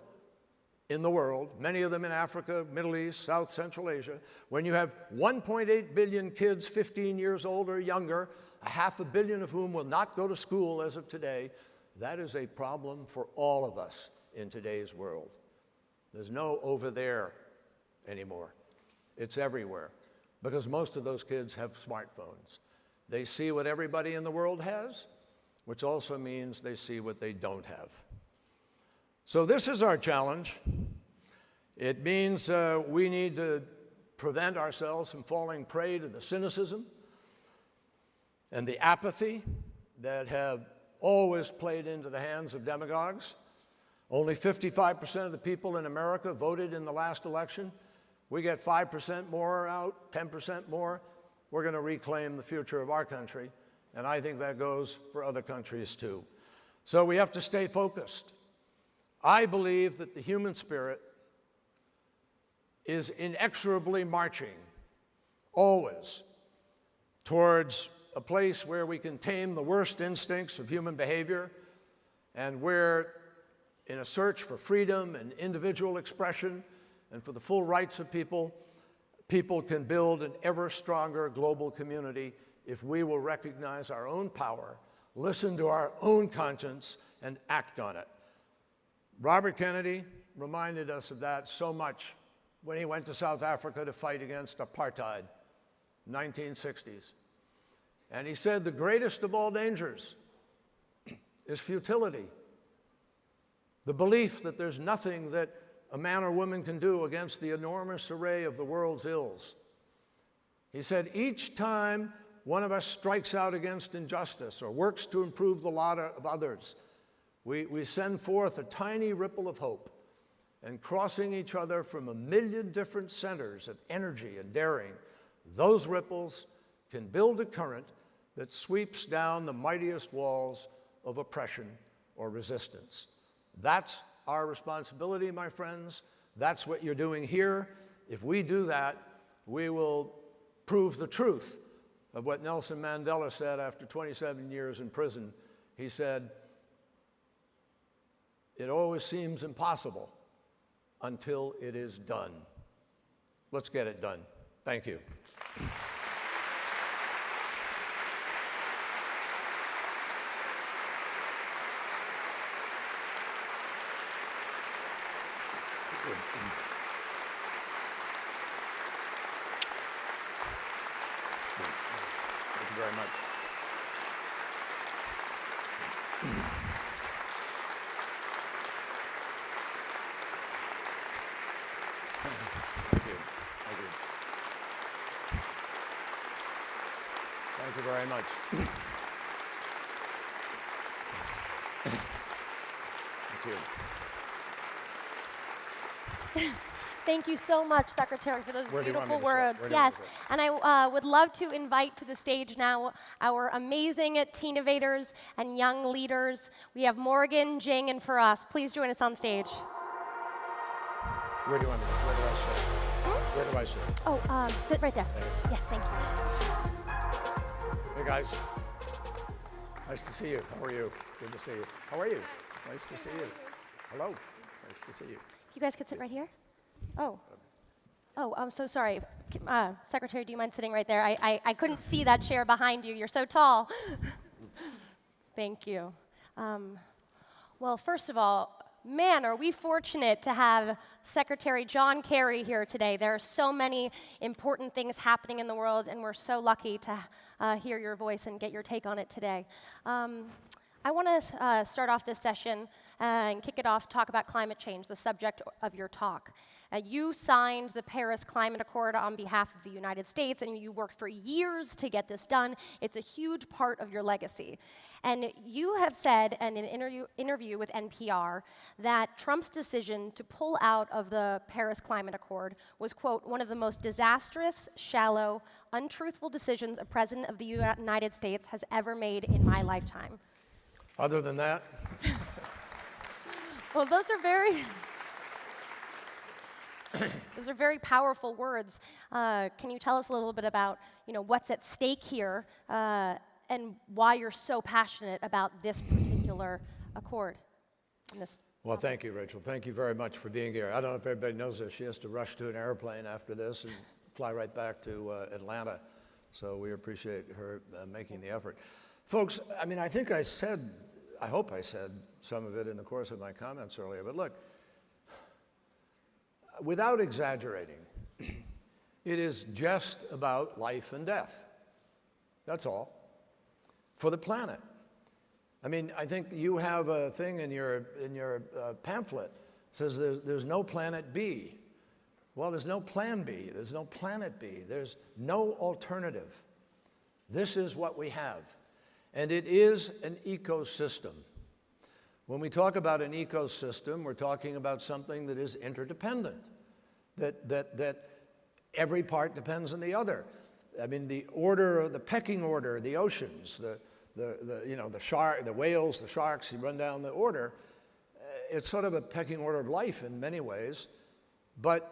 in the world, many of them in Africa, Middle East, South Central Asia, when you have 1.8 billion kids 15 years old or younger, 500 million of whom will not go to school as of today, that is a problem for all of us in today's world. There's no over there anymore. It's everywhere, because most of those kids have smartphones. They see what everybody in the world has, which also means they see what they don't have. So this is our challenge. It means we need to prevent ourselves from falling prey to the cynicism and the apathy that have always played into the hands of demagogues. Only 55% of the people in America voted in the last election. We get 5% more out, 10% more, we're going to reclaim the future of our country. And I think that goes for other countries too. So we have to stay focused. I believe that the human spirit is inexorably marching, always, towards a place where we can tame the worst instincts of human behavior, and where, in a search for freedom and individual expression and for the full rights of people, people can build an ever stronger global community if we will recognize our own power, listen to our own conscience, and act on it. Robert Kennedy reminded us of that so much when he went to South Africa to fight against apartheid, 1960s. And he said the greatest of all dangers is futility. The belief that there's nothing that a man or woman can do against the enormous array of the world's ills. He said, each time one of us strikes out against injustice or works to improve the lot of others, we send forth a tiny ripple of hope, and crossing each other from 1,000,000 different centers of energy and daring, those ripples can build a current that sweeps down the mightiest walls of oppression or resistance. That's our responsibility, my friends. That's what you're doing here. If we do that, we will prove the truth of what Nelson Mandela said after 27 years in prison. He said, "It always seems impossible until it is done." Let's get it done. Thank you. Thank you very much. Thank you. Thank you. Thank you very much. Thank you. Thank you so much, Secretary, for those Where do you want me beautiful to words. sit? Where do you want Yes, me to sit? and I would love to invite to the stage now our amazing innovators and young leaders. We have Morgan, Jing, and Faraz. Please join us on stage. Where do you want me to sit? Where do I sit? Where do I sit? Oh, sit right there. Yes, thank you. Hey, guys. Nice to see you. How are you? Good to see you. How are you? Nice to see you. Hello. Nice to see you. You guys could sit right here? Oh. Oh, I'm so sorry. Secretary, do you mind sitting right there? I couldn't see that chair behind you. You're so tall. Thank you. Well, first of all, man, are we fortunate to have Secretary John Kerry here today. There are so many important things happening in the world, and we're so lucky to hear your voice and get your take on it today. I want to start off this session and kick it off, talk about climate change, the subject of your talk. You signed the Paris Climate Accord on behalf of the United States, and you worked for years to get this done. It's a huge part of your legacy. And you have said in an interview with NPR that Trump's decision to pull out of the Paris Climate Accord was, quote, one of the most disastrous, shallow, untruthful decisions a president of the United States has ever made in my lifetime. Other than that, Well, those are very powerful words. Can you tell us a little bit about, what's at stake here and why you're so passionate about this particular accord? well, thank you, Rachel. Thank you very much for being here. I don't know if everybody knows this. She has to rush to an airplane after this and fly right back to Atlanta. So we appreciate her making the effort. Folks, I mean, I hope I said some of it in the course of my comments earlier, but look, without exaggerating, it is just about life and death. That's all. For the planet. I mean, I think you have a thing in your pamphlet that says there's no planet B. Well, there's no plan B. There's no planet B. There's no alternative. This is what we have. And it is an ecosystem. When we talk about an ecosystem, we're talking about something that is interdependent, that every part depends on the other. I mean, the pecking order, the oceans, the shark, the whales, the sharks, you run down the order. It's sort of a pecking order of life in many ways, but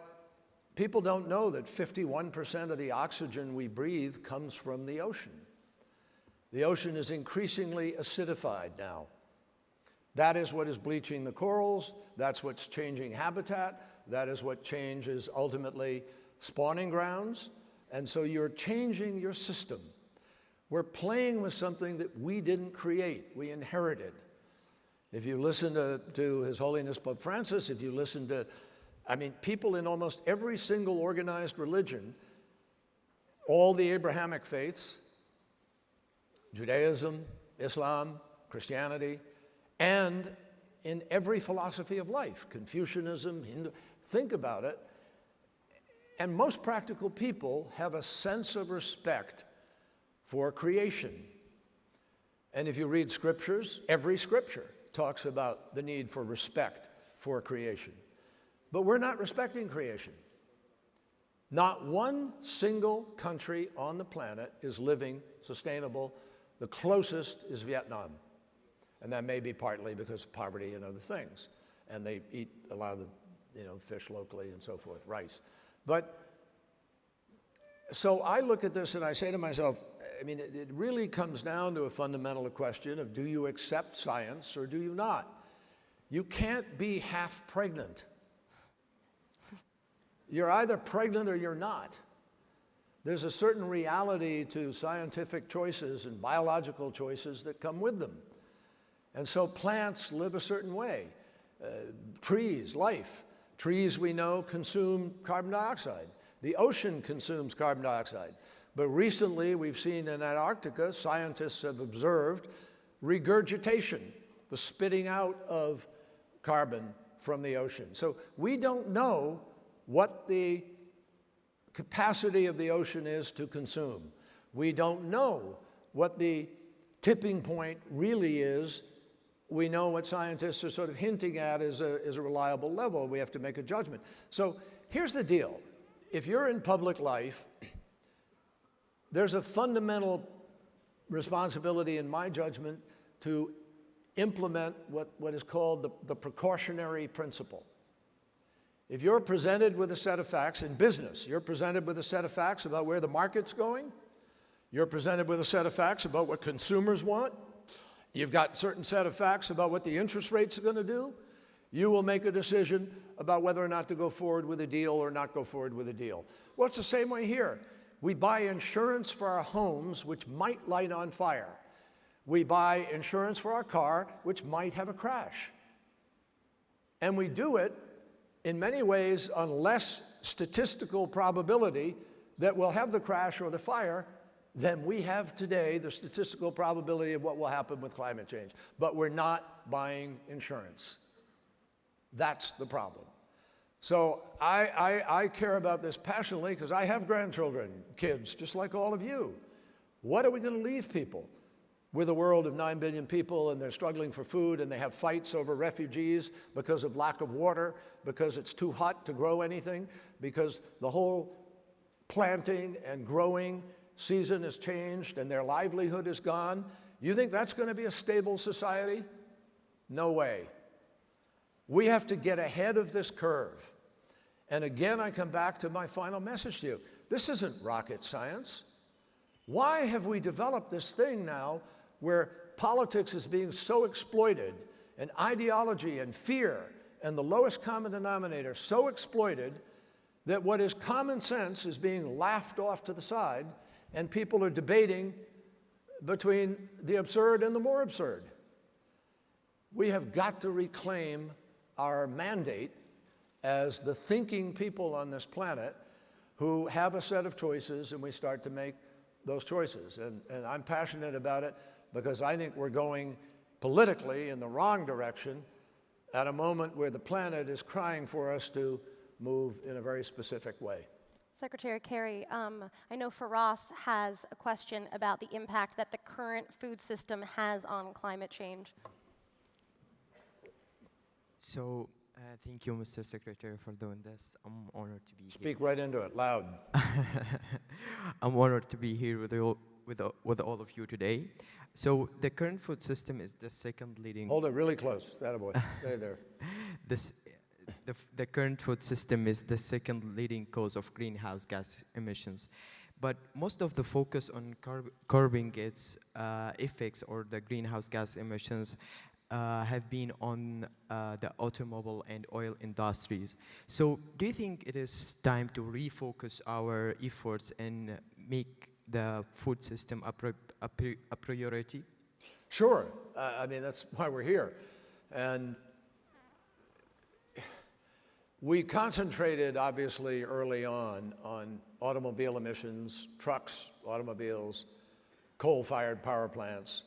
people don't know that 51% of the oxygen we breathe comes from the ocean. The ocean is increasingly acidified now. That is what is bleaching the corals, that's what's changing habitat, that is what changes ultimately spawning grounds, and so you're changing your system. We're playing with something that we didn't create, we inherited. If you listen to His Holiness Pope Francis, if you listen to, people in almost every single organized religion, all the Abrahamic faiths, Judaism, Islam, Christianity, and in every philosophy of life, Confucianism, Hindu, think about it, and most practical people have a sense of respect for creation. And if you read scriptures, every scripture talks about the need for respect for creation. But we're not respecting creation. Not one single country on the planet is living sustainable. The closest is Vietnam. And that may be partly because of poverty and other things. And they eat a lot of the fish locally and so forth, rice. But so I look at this and I say to myself, it really comes down to a fundamental question of, do you accept science or do you not? You can't be half pregnant. You're either pregnant or you're not. There's a certain reality to scientific choices and biological choices that come with them. And so plants live a certain way. Trees, life. Trees, we know, consume carbon dioxide. The ocean consumes carbon dioxide. But recently, we've seen in Antarctica, scientists have observed regurgitation, the spitting out of carbon from the ocean. So we don't know what the capacity of the ocean is to consume. We don't know what the tipping point really is. We know what scientists are sort of hinting at is a reliable level. We have to make a judgment. So here's the deal. If you're in public life, there's a fundamental responsibility, in my judgment, to implement what is called the precautionary principle. If you're presented with a set of facts in business, you're presented with a set of facts about where the market's going, you're presented with a set of facts about what consumers want, you've got a certain set of facts about what the interest rates are going to do, you will make a decision about whether or not to go forward with a deal or not go forward with a deal. Well, it's the same way here. We buy insurance for our homes, which might light on fire. We buy insurance for our car, which might have a crash. And we do it, in many ways, on less statistical probability that we'll have the crash or the fire than we have today, the statistical probability of what will happen with climate change. But we're not buying insurance. That's the problem. So I care about this passionately because I have grandchildren, kids, just like all of you. What are we going to leave people? With a world of 9 billion people and they're struggling for food and they have fights over refugees because of lack of water, because it's too hot to grow anything, because the whole planting and growing season has changed and their livelihood is gone. You think that's going to be a stable society? No way. We have to get ahead of this curve. And again, I come back to my final message to you. This isn't rocket science. Why have we developed this thing now where politics is being so exploited and ideology and fear and the lowest common denominator so exploited that what is common sense is being laughed off to the side and people are debating between the absurd and the more absurd? We have got to reclaim our mandate as the thinking people on this planet who have a set of choices, and we start to make those choices. And I'm passionate about it because I think we're going politically in the wrong direction at a moment where the planet is crying for us to move in a very specific way. Secretary Kerry, I know Faraz has a question about the impact that the current food system has on climate change. So, thank you, Mr. Secretary, for doing this. I'm honored to be Speak right into it, loud. here. I'm honored to be here with all of you today. So, the current food system is the second leading. Hold it really close. Attaboy. Stay there. The current food system is the second leading cause of greenhouse gas emissions. But most of the focus on curbing its effects or the greenhouse gas emissions have been on the automobile and oil industries. So do you think it is time to refocus our efforts and make the food system a priority? Sure. I mean, that's why we're here. And we concentrated, obviously, early on automobile emissions, trucks, automobiles, coal-fired power plants,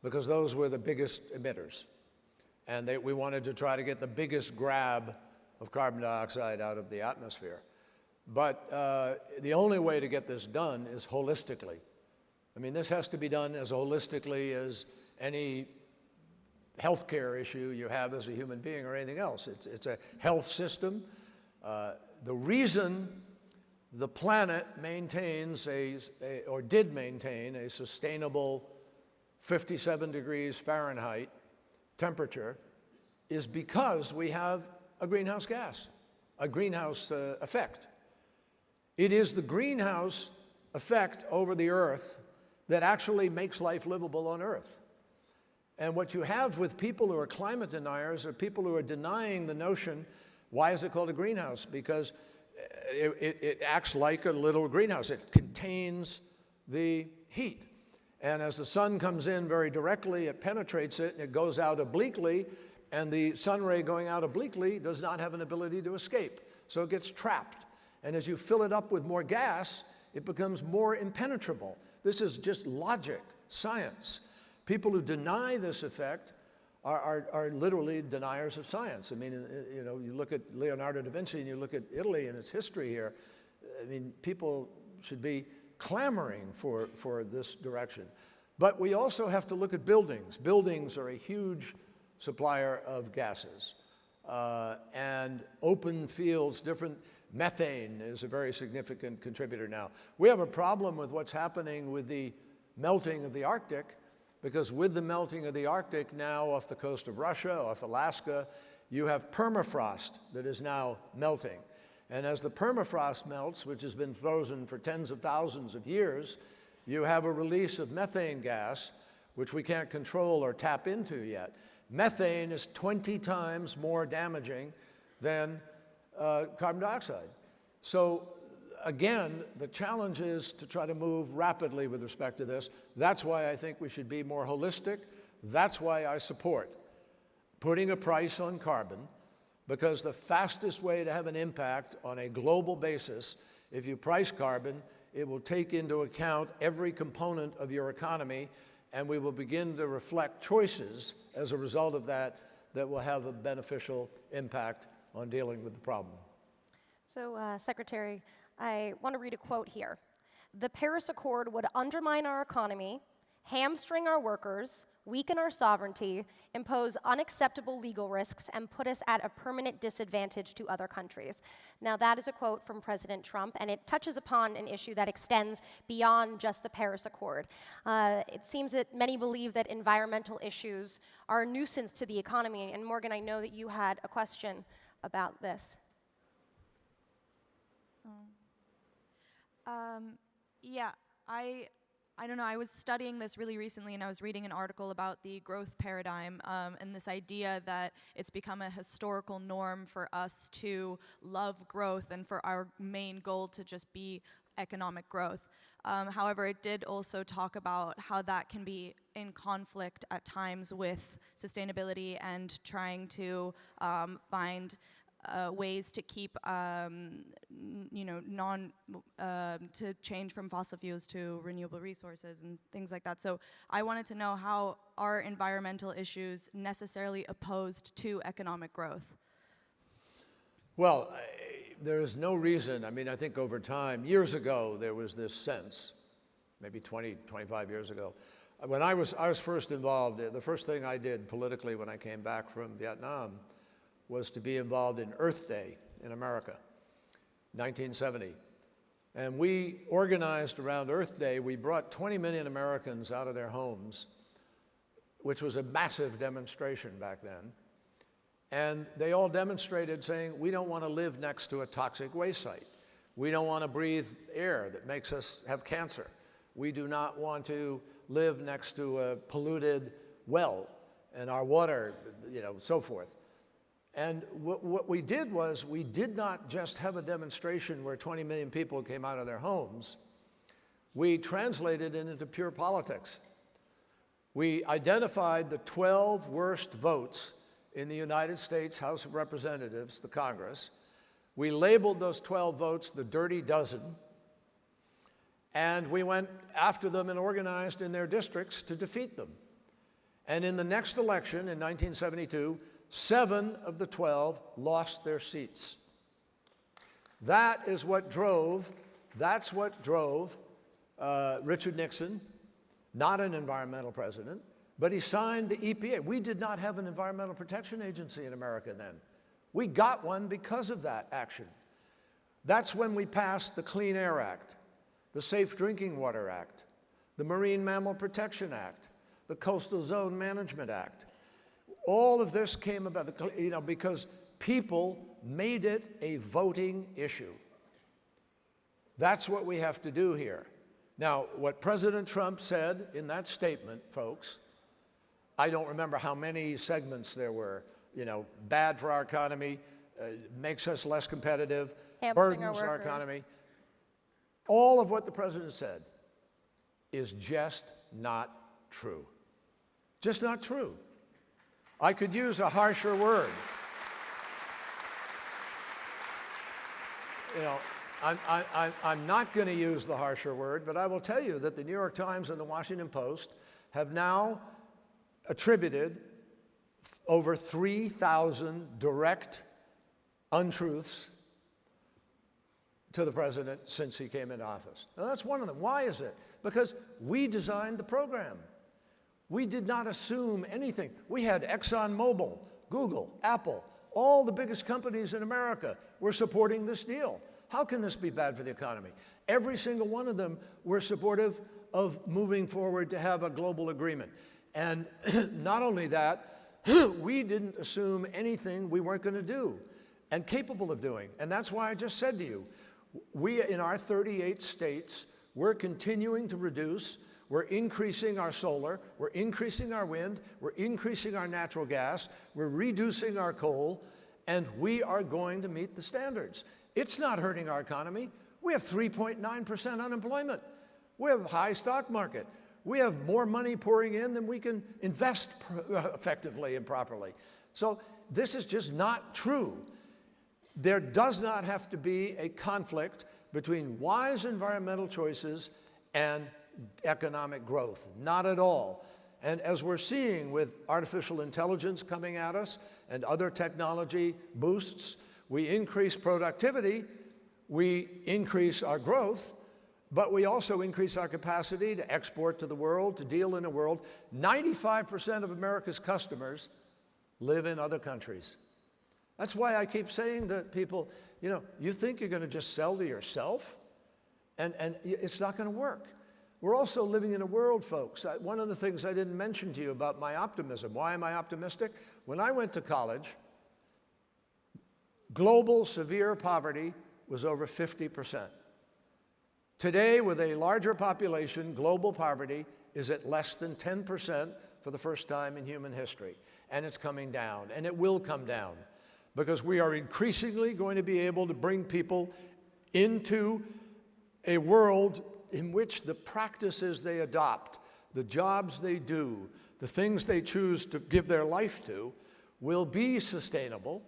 because those were the biggest emitters. And we wanted to try to get the biggest grab of carbon dioxide out of the atmosphere. But the only way to get this done is holistically. I mean, this has to be done as holistically as any healthcare issue you have as a human being or anything else. It's a health system. The reason the planet maintains or did maintain a sustainable 57 degrees Fahrenheit temperature is because we have a greenhouse gas, a greenhouse effect. It is the greenhouse effect over the Earth that actually makes life livable on Earth. And what you have with people who are climate deniers are people who are denying the notion. Why is it called a greenhouse? Because it acts like a little greenhouse. It contains the heat. And as the sun comes in very directly, it penetrates it and it goes out obliquely, and the sun ray going out obliquely does not have an ability to escape. So it gets trapped. And as you fill it up with more gas, it becomes more impenetrable. This is just logic, science. People who deny this effect are literally deniers of science. I mean, you know, you look at Leonardo da Vinci and you look at Italy and its history here. I mean, people should be clamoring for this direction. But we also have to look at buildings. Buildings are a huge supplier of gases. And open fields, methane is a very significant contributor now. We have a problem with what's happening with the melting of the Arctic, because with the melting of the Arctic now off the coast of Russia, off Alaska, you have permafrost that is now melting. And as the permafrost melts, which has been frozen for tens of thousands of years, you have a release of methane gas, which we can't control or tap into yet. Methane is 20 times more damaging than carbon dioxide. So again, the challenge is to try to move rapidly with respect to this. That's why I think we should be more holistic. That's why I support putting a price on carbon, because the fastest way to have an impact on a global basis, if you price carbon, it will take into account every component of your economy, and we will begin to reflect choices as a result of that that will have a beneficial impact on dealing with the problem. So, Secretary, I want to read a quote here. The Paris Accord would undermine our economy, hamstring our workers, weaken our sovereignty, impose unacceptable legal risks, and put us at a permanent disadvantage to other countries. Now, that is a quote from President Trump, and it touches upon an issue that extends beyond just the Paris Accord. It seems that many believe that environmental issues are a nuisance to the economy, and Morgan, I know that you had a question about this. Yeah, I don't know, I was studying this really recently, and I was reading an article about the growth paradigm and this idea that it's become a historical norm for us to love growth and for our main goal to just be economic growth. However, it did also talk about how that can be in conflict at times with sustainability and trying to find ways to keep, to change from fossil fuels to renewable resources and things like that. So I wanted to know, how are environmental issues necessarily opposed to economic growth? Well, there is no reason. I mean, I think over time, years ago, there was this sense, maybe 20, 25 years ago. When I was first involved, the first thing I did politically when I came back from Vietnam was to be involved in Earth Day in America, 1970. And we organized around Earth Day. We brought 20 million Americans out of their homes, which was a massive demonstration back then. And they all demonstrated saying, we don't want to live next to a toxic waste site. We don't want to breathe air that makes us have cancer. We do not want to live next to a polluted well and our water, so forth. And what we did was, we did not just have a demonstration where 20 million people came out of their homes. We translated it into pure politics. We identified the 12 worst votes in the United States House of Representatives, the Congress. We labeled those 12 votes the dirty dozen, and we went after them and organized in their districts to defeat them. And in the next election, in 1972, 7 of the 12 lost their seats. That's what drove Richard Nixon, not an environmental president, but he signed the EPA. We did not have an environmental protection agency in America then. We got one because of that action. That's when we passed the Clean Air Act, the Safe Drinking Water Act, the Marine Mammal Protection Act, the Coastal Zone Management Act. All of this came about, because people made it a voting issue. That's what we have to do here. Now, what President Trump said in that statement, folks, I don't remember how many segments there were, bad for our economy, makes us less competitive, burdens our economy. All of what the president said is just not true. Just not true. I could use a harsher word. I'm not going to use the harsher word, but I will tell you that the New York Times and the Washington Post have now attributed over 3,000 direct untruths to the president since he came into office. Now, that's one of them. Why is it? Because we designed the program. We did not assume anything. We had ExxonMobil, Google, Apple, all the biggest companies in America were supporting this deal. How can this be bad for the economy? Every single one of them were supportive of moving forward to have a global agreement. And not only that, we didn't assume anything we weren't going to do and capable of doing. And that's why I just said to you, we in our 38 states, we're continuing to reduce. We're increasing our solar, we're increasing our wind, we're increasing our natural gas, we're reducing our coal, and we are going to meet the standards. It's not hurting our economy. We have 3.9% unemployment. We have a high stock market. We have more money pouring in than we can invest effectively and properly. So this is just not true. There does not have to be a conflict between wise environmental choices and economic growth, not at all. And as we're seeing with artificial intelligence coming at us and other technology boosts, we increase productivity, we increase our growth, but we also increase our capacity to export to the world, to deal in a world. 95% of America's customers live in other countries. That's why I keep saying to people, you think you're going to just sell to yourself? And it's not going to work. We're also living in a world, folks. One of the things I didn't mention to you about my optimism. Why am I optimistic? When I went to college, global severe poverty was over 50%. Today, with a larger population, global poverty is at less than 10% for the first time in human history. And it's coming down, and it will come down, because we are increasingly going to be able to bring people into a world in which the practices they adopt, the jobs they do, the things they choose to give their life to, will be sustainable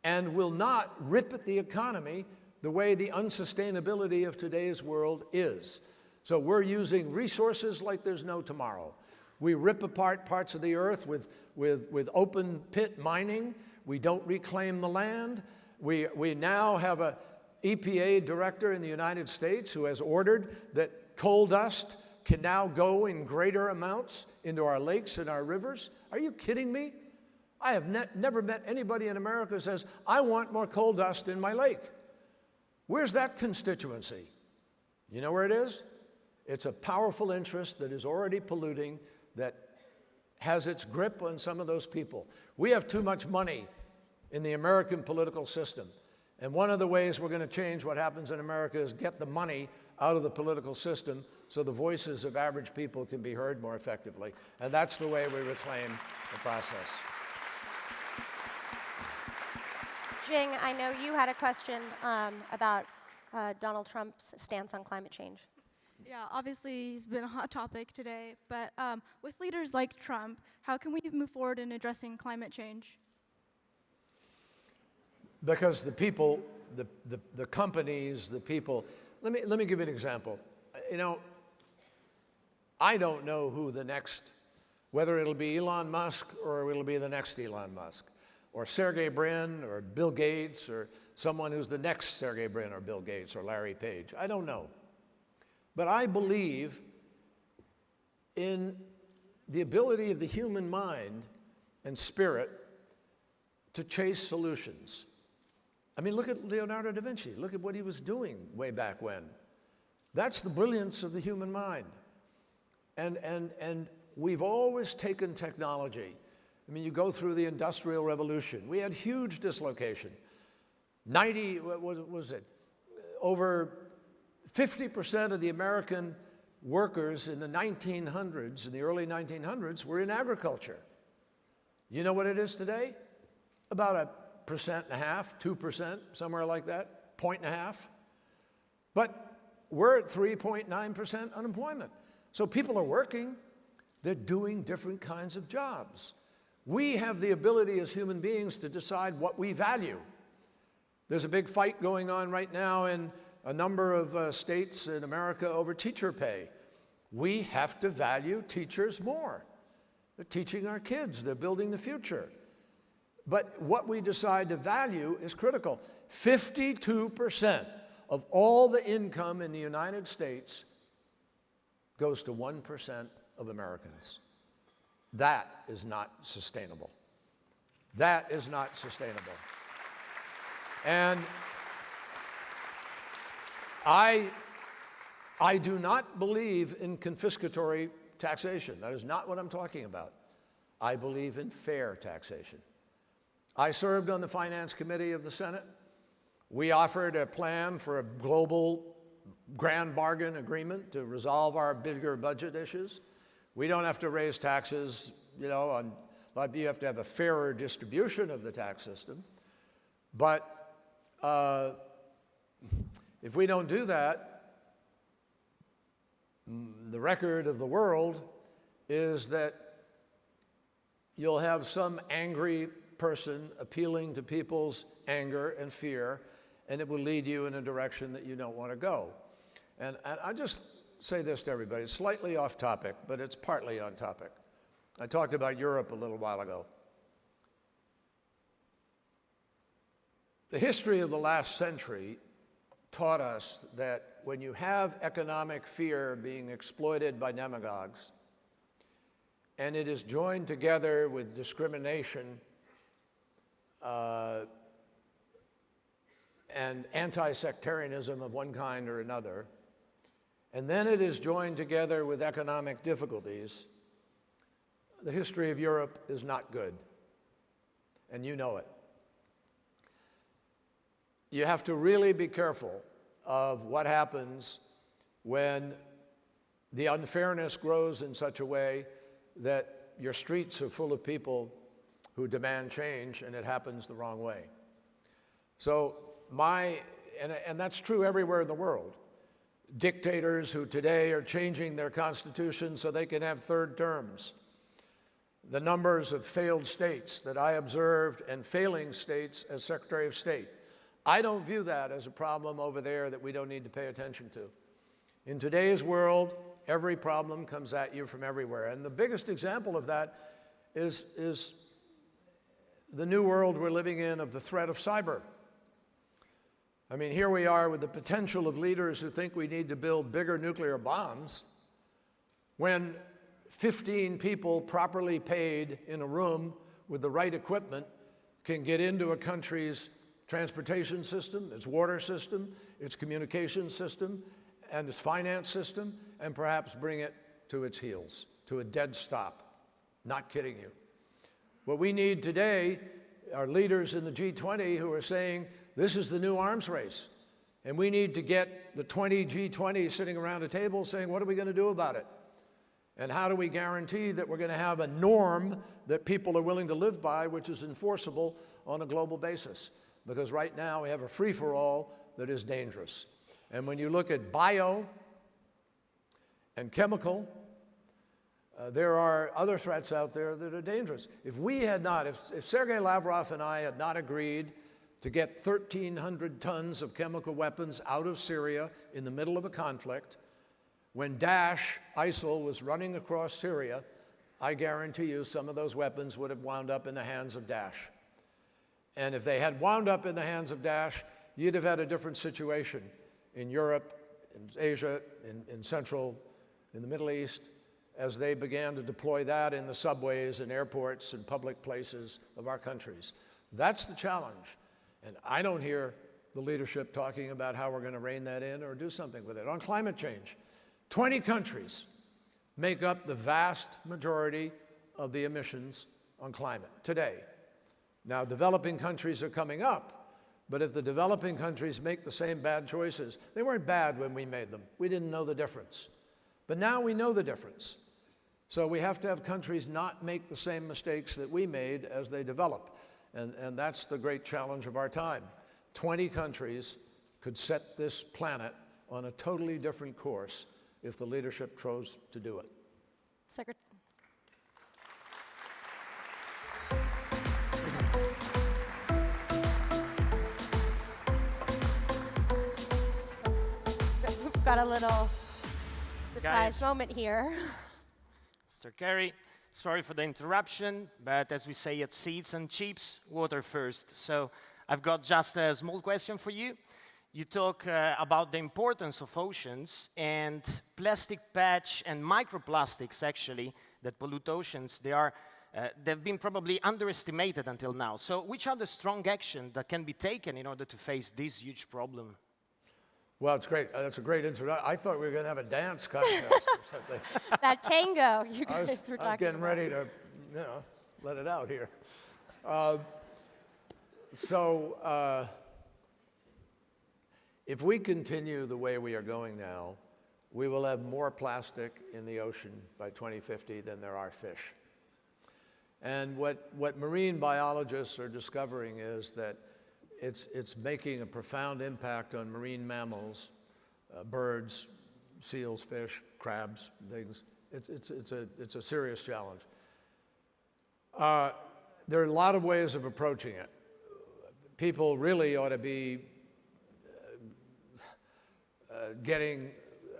and will not rip at the economy the way the unsustainability of today's world is. So we're using resources like there's no tomorrow. We rip apart parts of the earth with open pit mining. We don't reclaim the land. We now have a EPA director in the United States who has ordered that coal dust can now go in greater amounts into our lakes and our rivers. Are you kidding me? I have never met anybody in America who says, I want more coal dust in my lake. Where's that constituency? You know where it is? It's a powerful interest that is already polluting, that has its grip on some of those people. We have too much money in the American political system. And one of the ways we're going to change what happens in America is get the money out of the political system so the voices of average people can be heard more effectively. And that's the way we reclaim the process. Jing, I know you had a question about Donald Trump's stance on climate change. Yeah, obviously he's been a hot topic today, but with leaders like Trump, how can we move forward in addressing climate change? Because the people, the companies, the people, let me give you an example. You know, I don't know who the next, whether it'll be Elon Musk or it'll be the next Elon Musk, or Sergey Brin or Bill Gates or someone who's the next Sergey Brin or Bill Gates or Larry Page. I don't know. But I believe in the ability of the human mind and spirit to chase solutions. I mean, look at Leonardo da Vinci. Look at what he was doing way back when. That's the brilliance of the human mind. And we've always taken technology. I mean, you go through the Industrial Revolution. We had huge dislocation. Over 50% of the American workers in the 1900s, in the early 1900s, were in agriculture. You know what it is today? About 1.5%, 2%, somewhere like that, 1.5. But we're at 3.9% unemployment. So people are working, they're doing different kinds of jobs. We have the ability as human beings to decide what we value. There's a big fight going on right now in a number of states in America over teacher pay. We have to value teachers more. They're teaching our kids, they're building the future. But what we decide to value is critical. 52% of all the income in the United States goes to 1% of Americans. That is not sustainable. That is not sustainable. And I do not believe in confiscatory taxation. That is not what I'm talking about. I believe in fair taxation. I served on the Finance Committee of the Senate. We offered a plan for a global grand bargain agreement to resolve our bigger budget issues. We don't have to raise taxes, you know, but you have to have a fairer distribution of the tax system. But if we don't do that, the record of the world is that you'll have some angry person appealing to people's anger and fear, and it will lead you in a direction that you don't want to go. And I just say this to everybody. It's slightly off topic, but it's partly on topic. I talked about Europe a little while ago. The history of the last century taught us that when you have economic fear being exploited by demagogues, and it is joined together with discrimination and anti-sectarianism of one kind or another, and then it is joined together with economic difficulties, the history of Europe is not good, and you know it. You have to really be careful of what happens when the unfairness grows in such a way that your streets are full of people who demand change, and it happens the wrong way. So and that's true everywhere in the world. Dictators who today are changing their constitution so they can have third terms. The numbers of failed states that I observed and failing states as Secretary of State. I don't view that as a problem over there that we don't need to pay attention to. In today's world, every problem comes at you from everywhere. And the biggest example of that is the new world we're living in of the threat of cyber. I mean, here we are with the potential of leaders who think we need to build bigger nuclear bombs when 15 people properly paid in a room with the right equipment can get into a country's transportation system, its water system, its communication system, and its finance system, and perhaps bring it to its heels, to a dead stop. Not kidding you. What we need today are leaders in the G20 who are saying, this is the new arms race. And we need to get the 20 G20 sitting around a table saying, what are we going to do about it? And how do we guarantee that we're going to have a norm that people are willing to live by, which is enforceable on a global basis? Because right now we have a free-for-all that is dangerous. And when you look at bio and chemical, there are other threats out there that are dangerous. If we had not, if Sergei Lavrov and I had not agreed to get 1,300 tons of chemical weapons out of Syria in the middle of a conflict, when Daesh, ISIL, was running across Syria, I guarantee you some of those weapons would have wound up in the hands of Daesh. And if they had wound up in the hands of Daesh, you'd have had a different situation in Europe, in Asia, in the Middle East, as they began to deploy that in the subways and airports and public places of our countries. That's the challenge. And I don't hear the leadership talking about how we're going to rein that in or do something with it. On climate change, 20 countries make up the vast majority of the emissions on climate today. Now, developing countries are coming up, but if the developing countries make the same bad choices, they weren't bad when we made them. We didn't know the difference. But now we know the difference. So we have to have countries not make the same mistakes that we made as they develop. And that's the great challenge of our time. 20 countries could set this planet on a totally different course if the leadership chose to do it. Secretary. We've got a little surprise moment here. Mr. Kerry, sorry for the interruption, but as we say at Seeds and Chips, water first. So I've got just a small question for you. You talk about the importance of oceans, and plastic patch and microplastics actually that pollute oceans, they've been probably underestimated until now. So which are the strong actions that can be taken in order to face this huge problem? Well, it's great. That's a great introduction. I thought we were going to have a dance contest or something. That tango you guys were talking about. I was getting ready to, let it out here. If we continue the way we are going now, we will have more plastic in the ocean by 2050 than there are fish. And what marine biologists are discovering is that it's making a profound impact on marine mammals, birds, seals, fish, crabs, things. It's a serious challenge. There are a lot of ways of approaching it. People really ought to be getting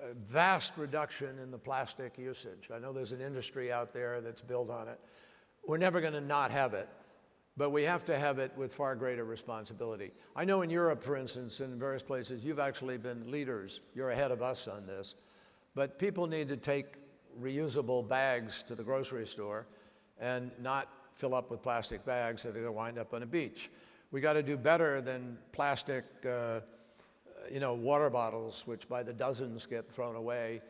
a vast reduction in the plastic usage. I know there's an industry out there that's built on it. We're never going to not have it, but we have to have it with far greater responsibility. I know in Europe, for instance, in various places, you've actually been leaders. You're ahead of us on this. But people need to take reusable bags to the grocery store and not fill up with plastic bags that are going to wind up on a beach. We got to do better than plastic water bottles, which by the dozens get thrown away.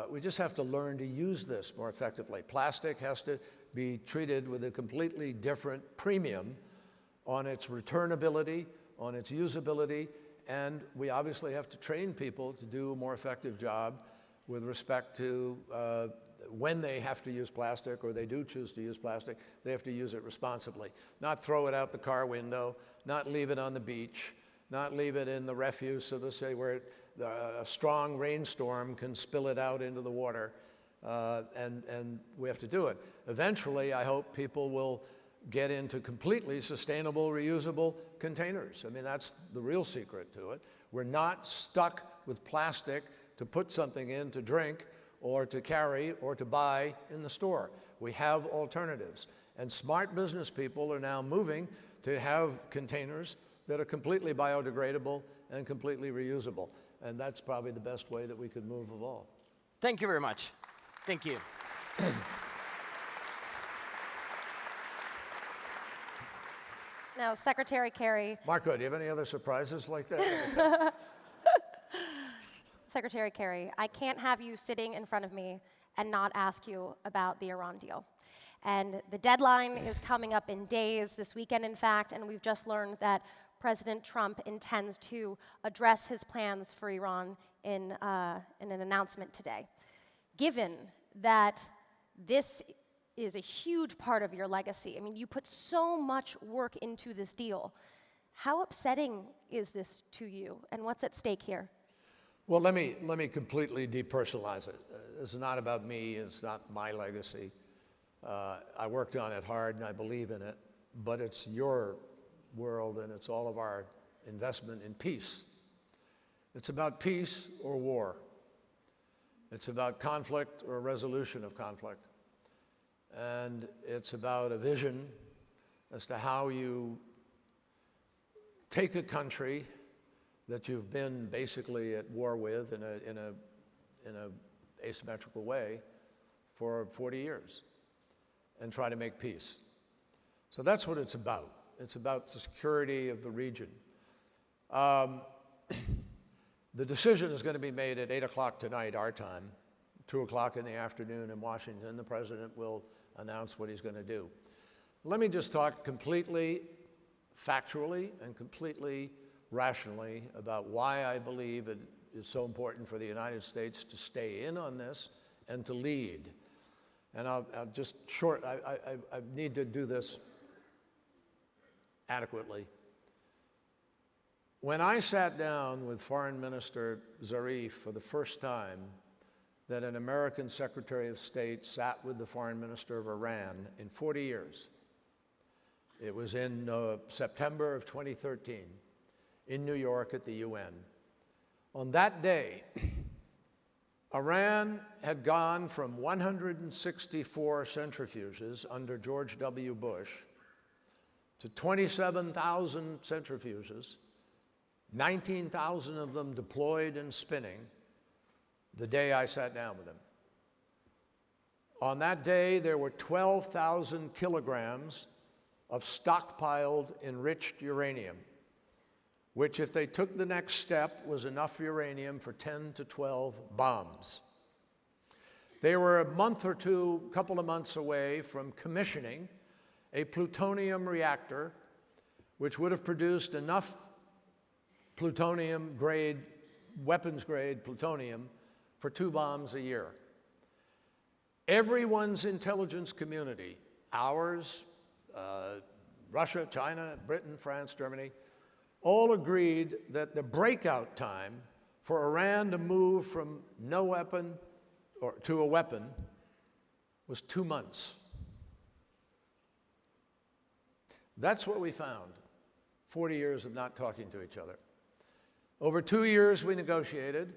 We just have to learn to use this more effectively. Plastic has to be treated with a completely different premium on its returnability, on its usability, and we obviously have to train people to do a more effective job with respect to when they have to use plastic, or they do choose to use plastic, they have to use it responsibly. Not throw it out the car window, not leave it on the beach, not leave it in the refuse, so to say, where a strong rainstorm can spill it out into the water, and we have to do it. Eventually, I hope people will get into completely sustainable, reusable containers. I mean, that's the real secret to it. We're not stuck with plastic to put something in to drink or to carry or to buy in the store. We have alternatives. And smart business people are now moving to have containers that are completely biodegradable and completely reusable. And that's probably the best way that we could move of all. Thank you very much. Thank you. Now, Secretary Kerry. Marco, do you have any other surprises like that? Secretary Kerry, I can't have you sitting in front of me and not ask you about the Iran deal. And the deadline is coming up in days, this weekend in fact, and we've just learned that President Trump intends to address his plans for Iran in an announcement today. Given that this is a huge part of your legacy, I mean, you put so much work into this deal, how upsetting is this to you, and what's at stake here? Well, let me completely depersonalize it. This is not about me, it's not my legacy. I worked on it hard and I believe in it, but it's your world and it's all of our investment in peace. It's about peace or war. It's about conflict or resolution of conflict. And it's about a vision as to how you take a country that you've been basically at war with in a asymmetrical way for 40 years and try to make peace. So that's what it's about. It's about the security of the region. The decision is going to be made at 8 o'clock tonight, our time, 2 o'clock in the afternoon in Washington. The president will announce what he's going to do. Let me just talk completely factually and completely rationally about why I believe it is so important for the United States to stay in on this and to lead. And I'll just I need to do this adequately. When I sat down with Foreign Minister Zarif for the first time that an American Secretary of State sat with the Foreign Minister of Iran in 40 years, it was in September of 2013 in New York at the UN. On that day, Iran had gone from 164 centrifuges under George W. Bush to 27,000 centrifuges, 19,000 of them deployed and spinning, the day I sat down with him. On that day, there were 12,000 kilograms of stockpiled enriched uranium, which, if they took the next step, was enough uranium for 10 to 12 bombs. They were a month or two, couple of months away from commissioning a plutonium reactor, which would have produced enough plutonium-grade, weapons-grade plutonium for 2 bombs a year. Everyone's intelligence community, ours, Russia, China, Britain, France, Germany, all agreed that the breakout time for Iran to move from no weapon or to a weapon was 2 months. That's what we found, 40 years of not talking to each other. Over 2 years we negotiated.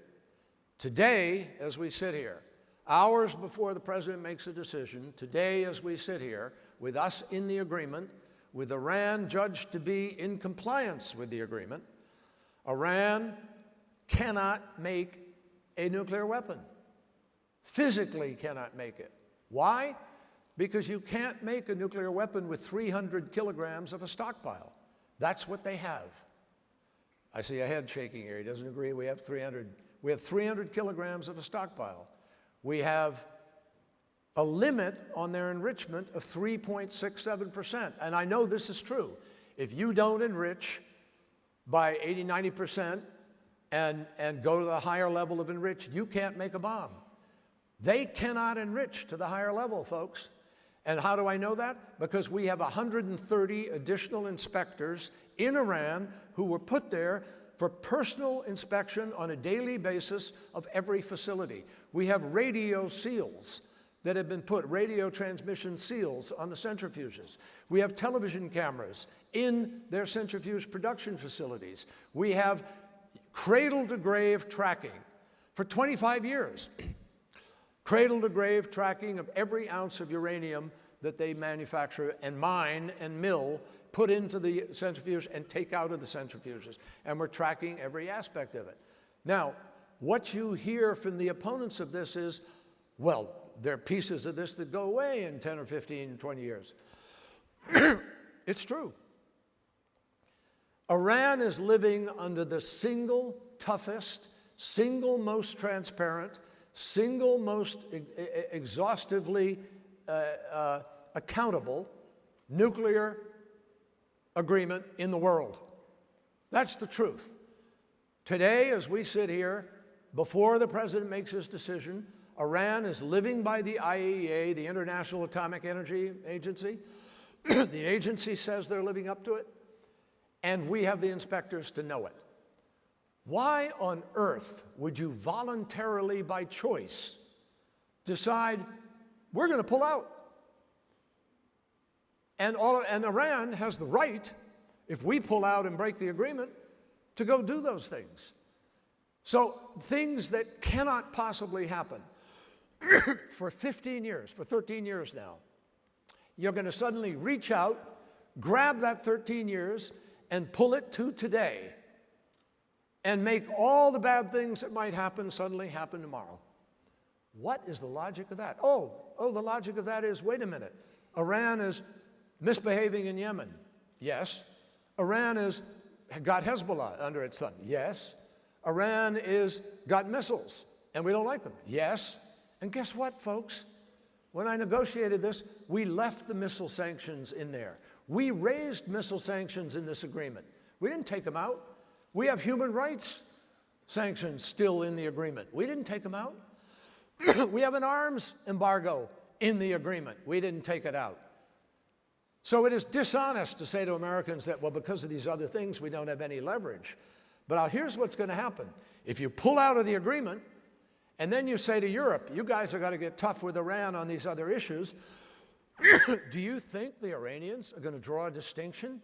Today, as we sit here, hours before the president makes a decision, today as we sit here, with us in the agreement, with Iran judged to be in compliance with the agreement, Iran cannot make a nuclear weapon. Physically cannot make it. Why? Because you can't make a nuclear weapon with 300 kilograms of a stockpile. That's what they have. I see a head shaking here. He doesn't agree. We have 300 kilograms of a stockpile. We have a limit on their enrichment of 3.67%. And I know this is true. If you don't enrich by 80, 90% and go to the higher level of enrich, you can't make a bomb. They cannot enrich to the higher level, folks. And how do I know that? Because we have 130 additional inspectors in Iran who were put there for personal inspection on a daily basis of every facility. We have radio seals that have been put, radio transmission seals on the centrifuges. We have television cameras in their centrifuge production facilities. We have cradle-to-grave tracking for 25 years. Cradle-to-grave tracking of every ounce of uranium that they manufacture and mine and mill, put into the centrifuge and take out of the centrifuges. And we're tracking every aspect of it. Now, what you hear from the opponents of this is, well, there are pieces of this that go away in 10 or 15, 20 years. It's true. Iran is living under the single toughest, single most transparent, single most exhaustively accountable nuclear agreement in the world. That's the truth. Today, as we sit here, before the president makes his decision, Iran is living by the IAEA, the International Atomic Energy Agency. The agency says they're living up to it, and we have the inspectors to know it. Why on earth would you voluntarily, by choice, decide we're going to pull out? And Iran has the right, if we pull out and break the agreement, to go do those things. So things that cannot possibly happen for 15 years, for 13 years now, you're going to suddenly reach out, grab that 13 years, and pull it to today, and make all the bad things that might happen suddenly happen tomorrow. What is the logic of that? Oh, the logic of that is, wait a minute, Iran is misbehaving in Yemen. Yes. Iran has got Hezbollah under its thumb. Yes. Iran is got missiles, and we don't like them. Yes. And guess what, folks? When I negotiated this, we left the missile sanctions in there. We raised missile sanctions in this agreement. We didn't take them out. We have human rights sanctions still in the agreement. We didn't take them out. We have an arms embargo in the agreement. We didn't take it out. So it is dishonest to say to Americans that, well, because of these other things, we don't have any leverage. But here's what's going to happen. If you pull out of the agreement, and then you say to Europe, you guys have got to get tough with Iran on these other issues, do you think the Iranians are going to draw a distinction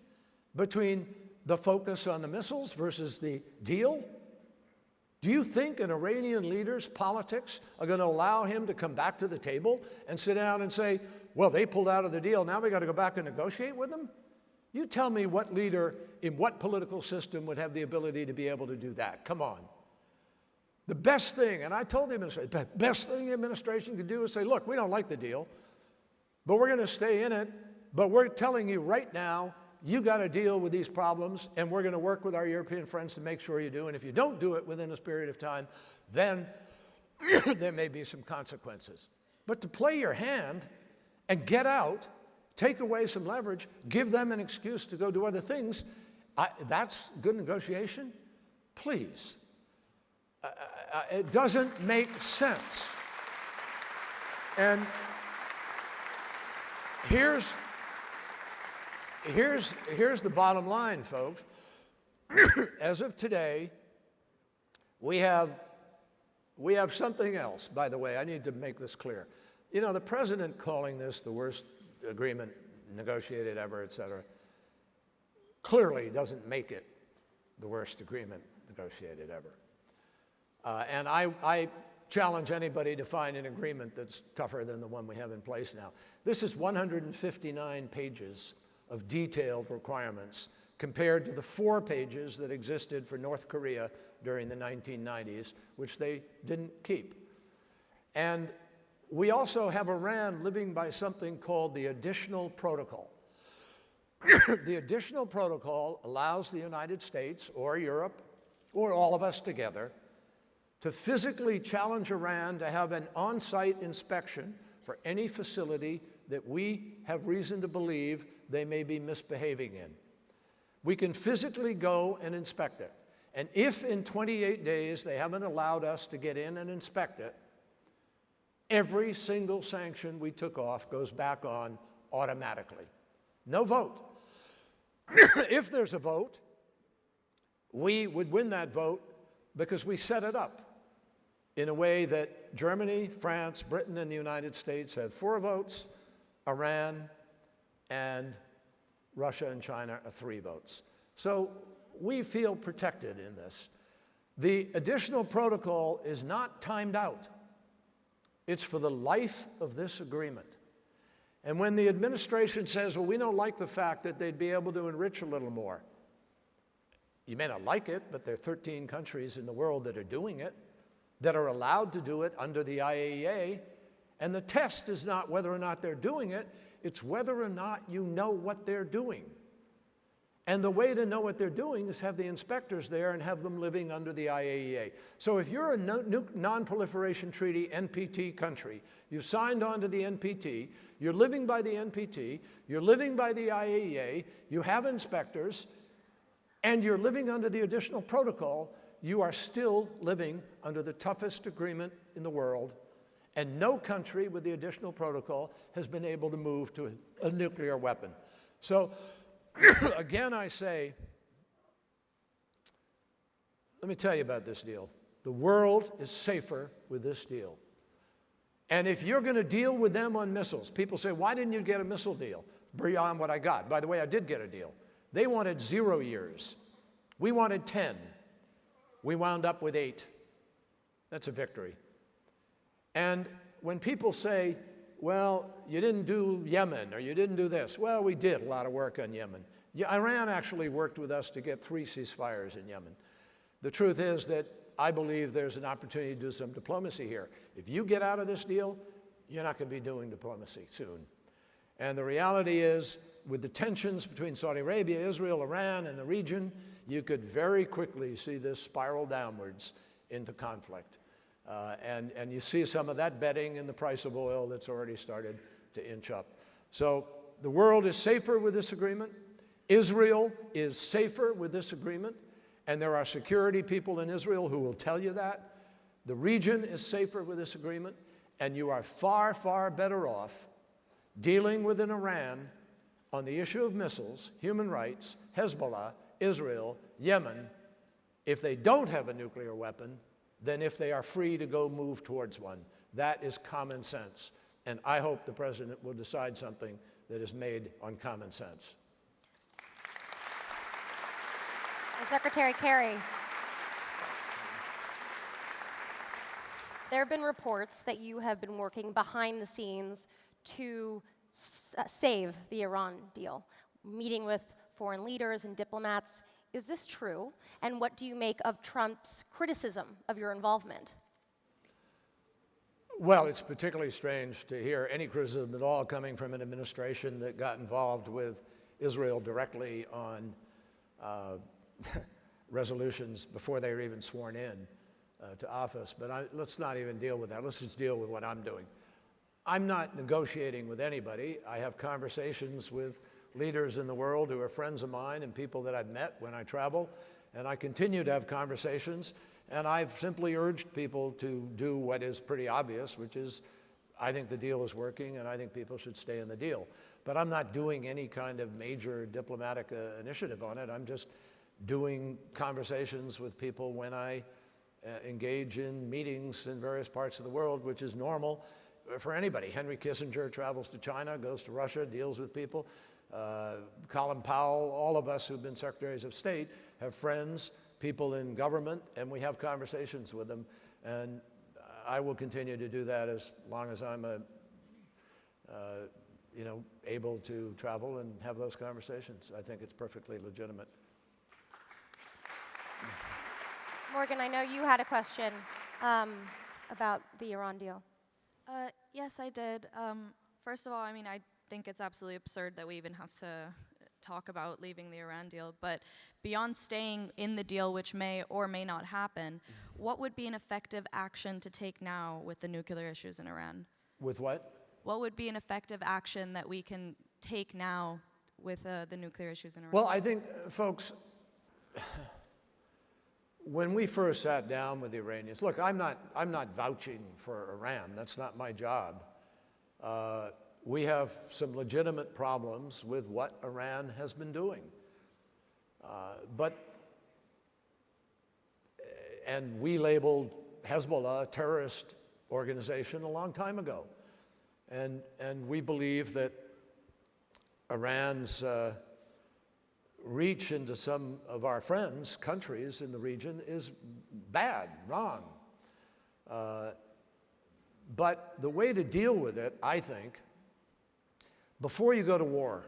between the focus on the missiles versus the deal? Do you think an Iranian leader's politics are going to allow him to come back to the table and sit down and say, well, they pulled out of the deal, now we got to go back and negotiate with them? You tell me what leader in what political system would have the ability to be able to do that. Come on. The best thing, and I told the administration, the best thing the administration could do is say, look, we don't like the deal, but we're going to stay in it, but we're telling you right now, you got to deal with these problems, and we're going to work with our European friends to make sure you do, and if you don't do it within this period of time, then there may be some consequences. But to play your hand and get out, take away some leverage, give them an excuse to go do other things, that's good negotiation? Please. It doesn't make sense. And here's the bottom line, folks. As of today, we have something else. By the way, I need to make this clear. You know, the president calling this the worst agreement negotiated ever, et cetera, clearly doesn't make it the worst agreement negotiated ever. And I challenge anybody to find an agreement that's tougher than the one we have in place now. This is 159 pages of detailed requirements compared to the 4 pages that existed for North Korea during the 1990s, which they didn't keep. And we also have Iran living by something called the Additional Protocol. The Additional Protocol allows the United States or Europe or all of us together to physically challenge Iran to have an on-site inspection for any facility that we have reason to believe they may be misbehaving in. We can physically go and inspect it. And if in 28 days they haven't allowed us to get in and inspect it, every single sanction we took off goes back on automatically. No vote. If there's a vote, we would win that vote because we set it up in a way that Germany, France, Britain, and the United States have 4 votes, Iran and Russia and China are 3 votes. So we feel protected in this. The Additional Protocol is not timed out. It's for the life of this agreement. And when the administration says, well, we don't like the fact that they'd be able to enrich a little more, you may not like it, but there are 13 countries in the world that are doing it, that are allowed to do it under the IAEA, and the test is not whether or not they're doing it, it's whether or not you know what they're doing. And the way to know what they're doing is have the inspectors there and have them living under the IAEA. So if you're a non-proliferation treaty NPT country, you've signed on to the NPT, you're living by the NPT, you're living by the IAEA, you have inspectors, and you're living under the additional protocol, you are still living under the toughest agreement in the world, and no country with the additional protocol has been able to move to a nuclear weapon. So again, I say, let me tell you about this deal. The world is safer with this deal. And if you're going to deal with them on missiles, people say, why didn't you get a missile deal beyond what I got? By the way, I did get a deal. They wanted 0 years. We wanted 10. We wound up with 8. That's a victory. And when people say, well, you didn't do Yemen, or you didn't do this. Well, we did a lot of work on Yemen. Iran actually worked with us to get 3 ceasefires in Yemen. The truth is that I believe there's an opportunity to do some diplomacy here. If you get out of this deal, you're not going to be doing diplomacy soon. And the reality is, with the tensions between Saudi Arabia, Israel, Iran, and the region, you could very quickly see this spiral downwards into conflict. And you see some of that betting in the price of oil that's already started to inch up. So the world is safer with this agreement. Israel is safer with this agreement. And there are security people in Israel who will tell you that. The region is safer with this agreement. And you are far, far better off dealing with an Iran on the issue of missiles, human rights, Hezbollah, Israel, Yemen, if they don't have a nuclear weapon, than if they are free to go move towards one. That is common sense. And I hope the president will decide something that is made on common sense. Secretary Kerry, there have been reports that you have been working behind the scenes to save the Iran deal, meeting with foreign leaders and diplomats. Is this true? And what do you make of Trump's criticism of your involvement? Well, it's particularly strange to hear any criticism at all coming from an administration that got involved with Israel directly on resolutions before they were even sworn in to office. But let's not even deal with that. Let's just deal with what I'm doing. I'm not negotiating with anybody. I have conversations with leaders in the world who are friends of mine and people that I've met when I travel, and I continue to have conversations, and I've simply urged people to do what is pretty obvious, which is I think the deal is working and I think people should stay in the deal. But I'm not doing any kind of major diplomatic initiative on it. I'm just doing conversations with people when I engage in meetings in various parts of the world, which is normal for anybody. Henry Kissinger travels to China, goes to Russia, deals with people. Colin Powell, all of us who've been secretaries of state have friends, people in government, and we have conversations with them. And I will continue to do that as long as I'm able to travel and have those conversations. I think it's perfectly legitimate. Morgan, I know you had a question about the Iran deal. Yes, I did. First of all, I think it's absolutely absurd that we even have to talk about leaving the Iran deal, but beyond staying in the deal, which may or may not happen, what would be an effective action to take now with the nuclear issues in Iran? With what? What would be an effective action that we can take now with the nuclear issues in Iran? Well, I think, folks, when we first sat down with the Iranians, look, I'm not vouching for Iran. That's not my job. We have some legitimate problems with what Iran has been doing. And we labeled Hezbollah a terrorist organization a long time ago. And we believe that Iran's reach into some of our friends, countries in the region, is bad, wrong. But the way to deal with it, I think, before you go to war,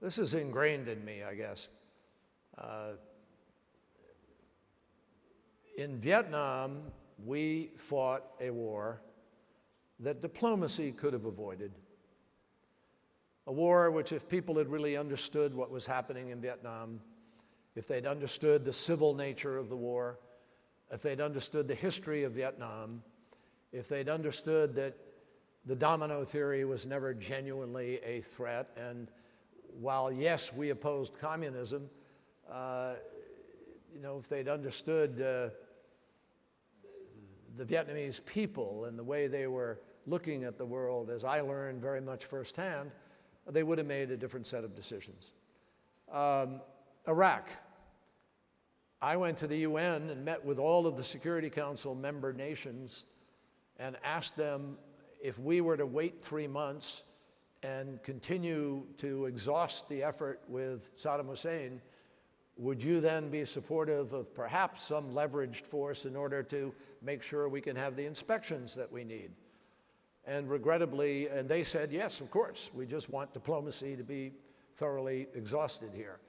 this is ingrained in me, I guess. In Vietnam, we fought a war that diplomacy could have avoided. A war which, if people had really understood what was happening in Vietnam, if they'd understood the civil nature of the war, if they'd understood the history of Vietnam, if they'd understood that the domino theory was never genuinely a threat, and while, yes, we opposed communism, if they'd understood the Vietnamese people and the way they were looking at the world, as I learned very much firsthand, they would have made a different set of decisions. Iraq. I went to the UN and met with all of the Security Council member nations and asked them if we were to wait 3 months and continue to exhaust the effort with Saddam Hussein, would you then be supportive of perhaps some leveraged force in order to make sure we can have the inspections that we need? And regrettably, and they said, yes, of course, we just want diplomacy to be thoroughly exhausted here.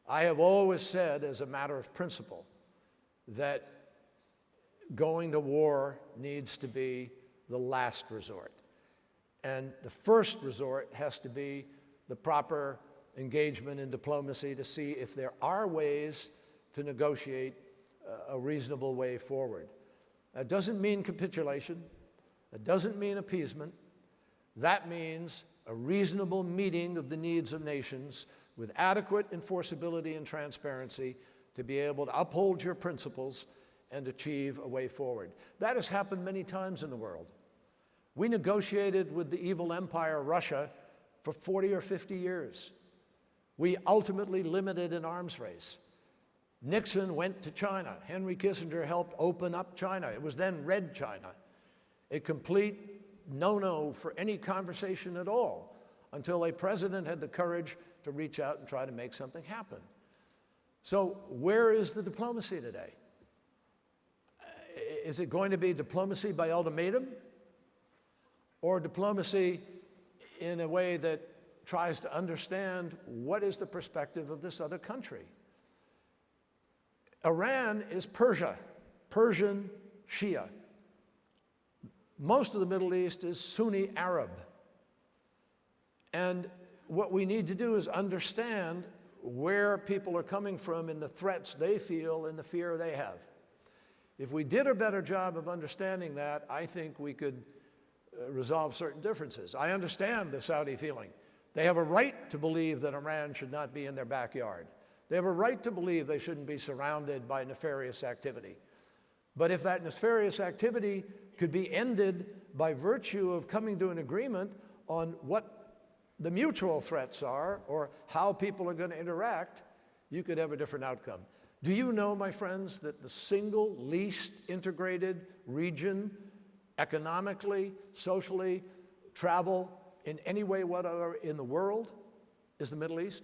I have always said, as a matter of principle, that going to war needs to be the last resort. And the first resort has to be the proper engagement in diplomacy to see if there are ways to negotiate a reasonable way forward. That doesn't mean capitulation. That doesn't mean appeasement. That means a reasonable meeting of the needs of nations with adequate enforceability and transparency to be able to uphold your principles and achieve a way forward. That has happened many times in the world. We negotiated with the evil empire Russia for 40 or 50 years. We ultimately limited an arms race. Nixon went to China. Henry Kissinger helped open up China. It was then Red China. A complete no-no for any conversation at all until a president had the courage to reach out and try to make something happen. So where is the diplomacy today? Is it going to be diplomacy by ultimatum, or diplomacy in a way that tries to understand what is the perspective of this other country? Iran is Persia, Persian Shia. Most of the Middle East is Sunni Arab. And what we need to do is understand where people are coming from in the threats they feel and the fear they have. If we did a better job of understanding that, I think we could resolve certain differences. I understand the Saudi feeling. They have a right to believe that Iran should not be in their backyard. They have a right to believe they shouldn't be surrounded by nefarious activity. But if that nefarious activity could be ended by virtue of coming to an agreement on what the mutual threats are or how people are going to interact, you could have a different outcome. Do you know, my friends, that the single least integrated region economically, socially, travel, in any way whatever in the world is the Middle East?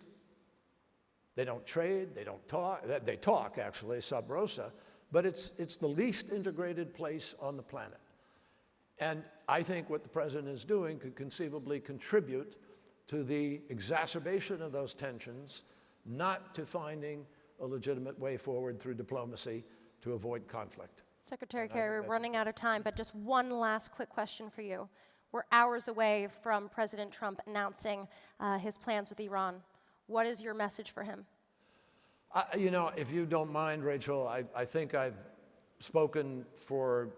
They don't trade, they don't talk, they talk actually, sub rosa, but it's the least integrated place on the planet. And I think what the president is doing could conceivably contribute to the exacerbation of those tensions, not to finding a legitimate way forward through diplomacy to avoid conflict. Secretary Kerry, we're running out of time, but just one last quick question for you. We're hours away from President Trump announcing his plans with Iran. What is your message for him? If you don't mind, Rachel, I think I've spoken for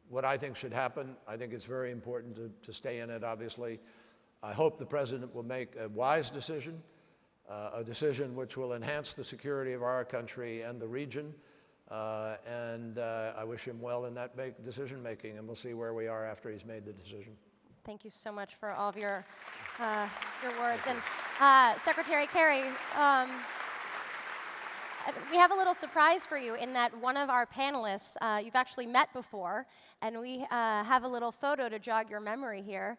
what I think should happen. I think it's very important to stay in it, obviously. I hope the president will make a wise decision, a decision which will enhance the security of our country and the region. And I wish him well in that decision making, and we'll see where we are after he's made the decision. Thank you so much for all of your words. And Secretary Kerry, we have a little surprise for you in that one of our panelists you've actually met before, and we have a little photo to jog your memory here.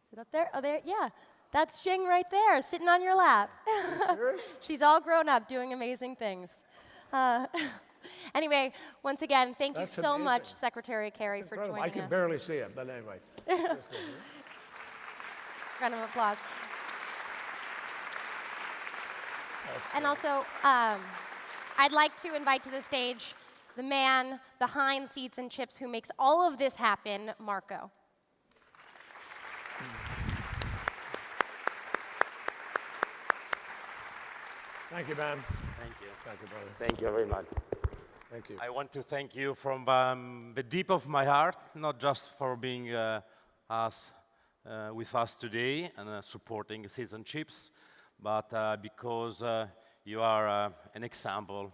Is it up there? Oh, there, yeah. That's Jing right there, sitting on your lap. Are you serious? She's all grown up, doing amazing things. Anyway, once again, thank you so amazing. much, Secretary Kerry, for joining us. I can barely see it, but anyway. Round of applause. And also, I'd like to invite to the stage the man behind Seeds and Chips who makes all of this happen, Marco. Thank you, man. Thank you. Thank you, brother. Thank you very much. Thank you. I want to thank you from the deep of my heart, not just for being with us today and supporting Seeds&Chips, but because you are an example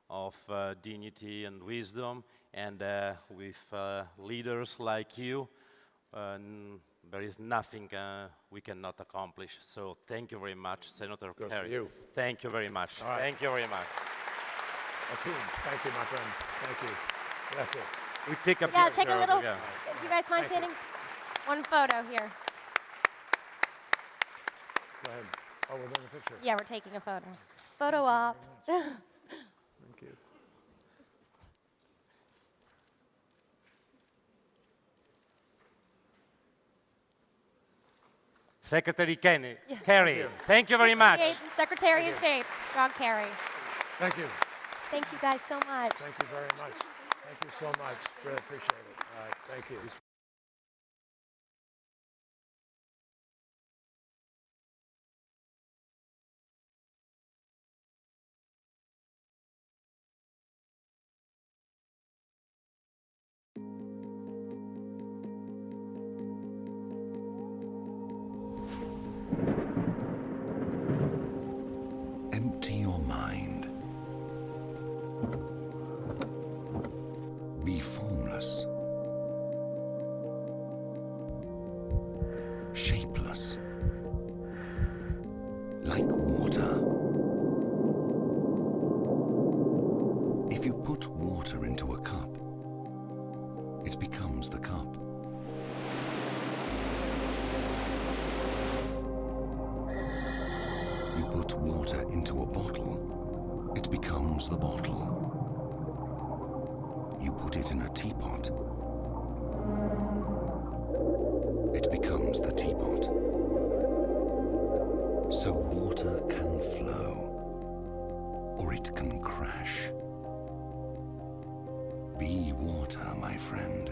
of dignity and wisdom, and with leaders like you, there is nothing we cannot accomplish. So thank you very much, Senator Goes Kerry. to you. Thank you very much. All right. Thank you very much. A team. Thank you, my friend. Thank you. That's it. We take a Yeah, picture take a little. together. Do you guys mind standing? One photo here. Go ahead. Oh, we're doing a picture. Yeah, we're taking a photo. Photo op. Thank you. Secretary Kerry, thank you very much. Secretary of State, John Kerry. Thank you. Thank you guys so much. Thank you very much. Thank you so much. Really appreciate it. All right. Thank you. Empty your mind. Be formless. Shapeless. Like water. If you put water into a cup, it becomes the cup. You put water into a bottle, it becomes the bottle. You put it in a teapot, it becomes the teapot. So water can flow, or it can crash. Be water, my friend.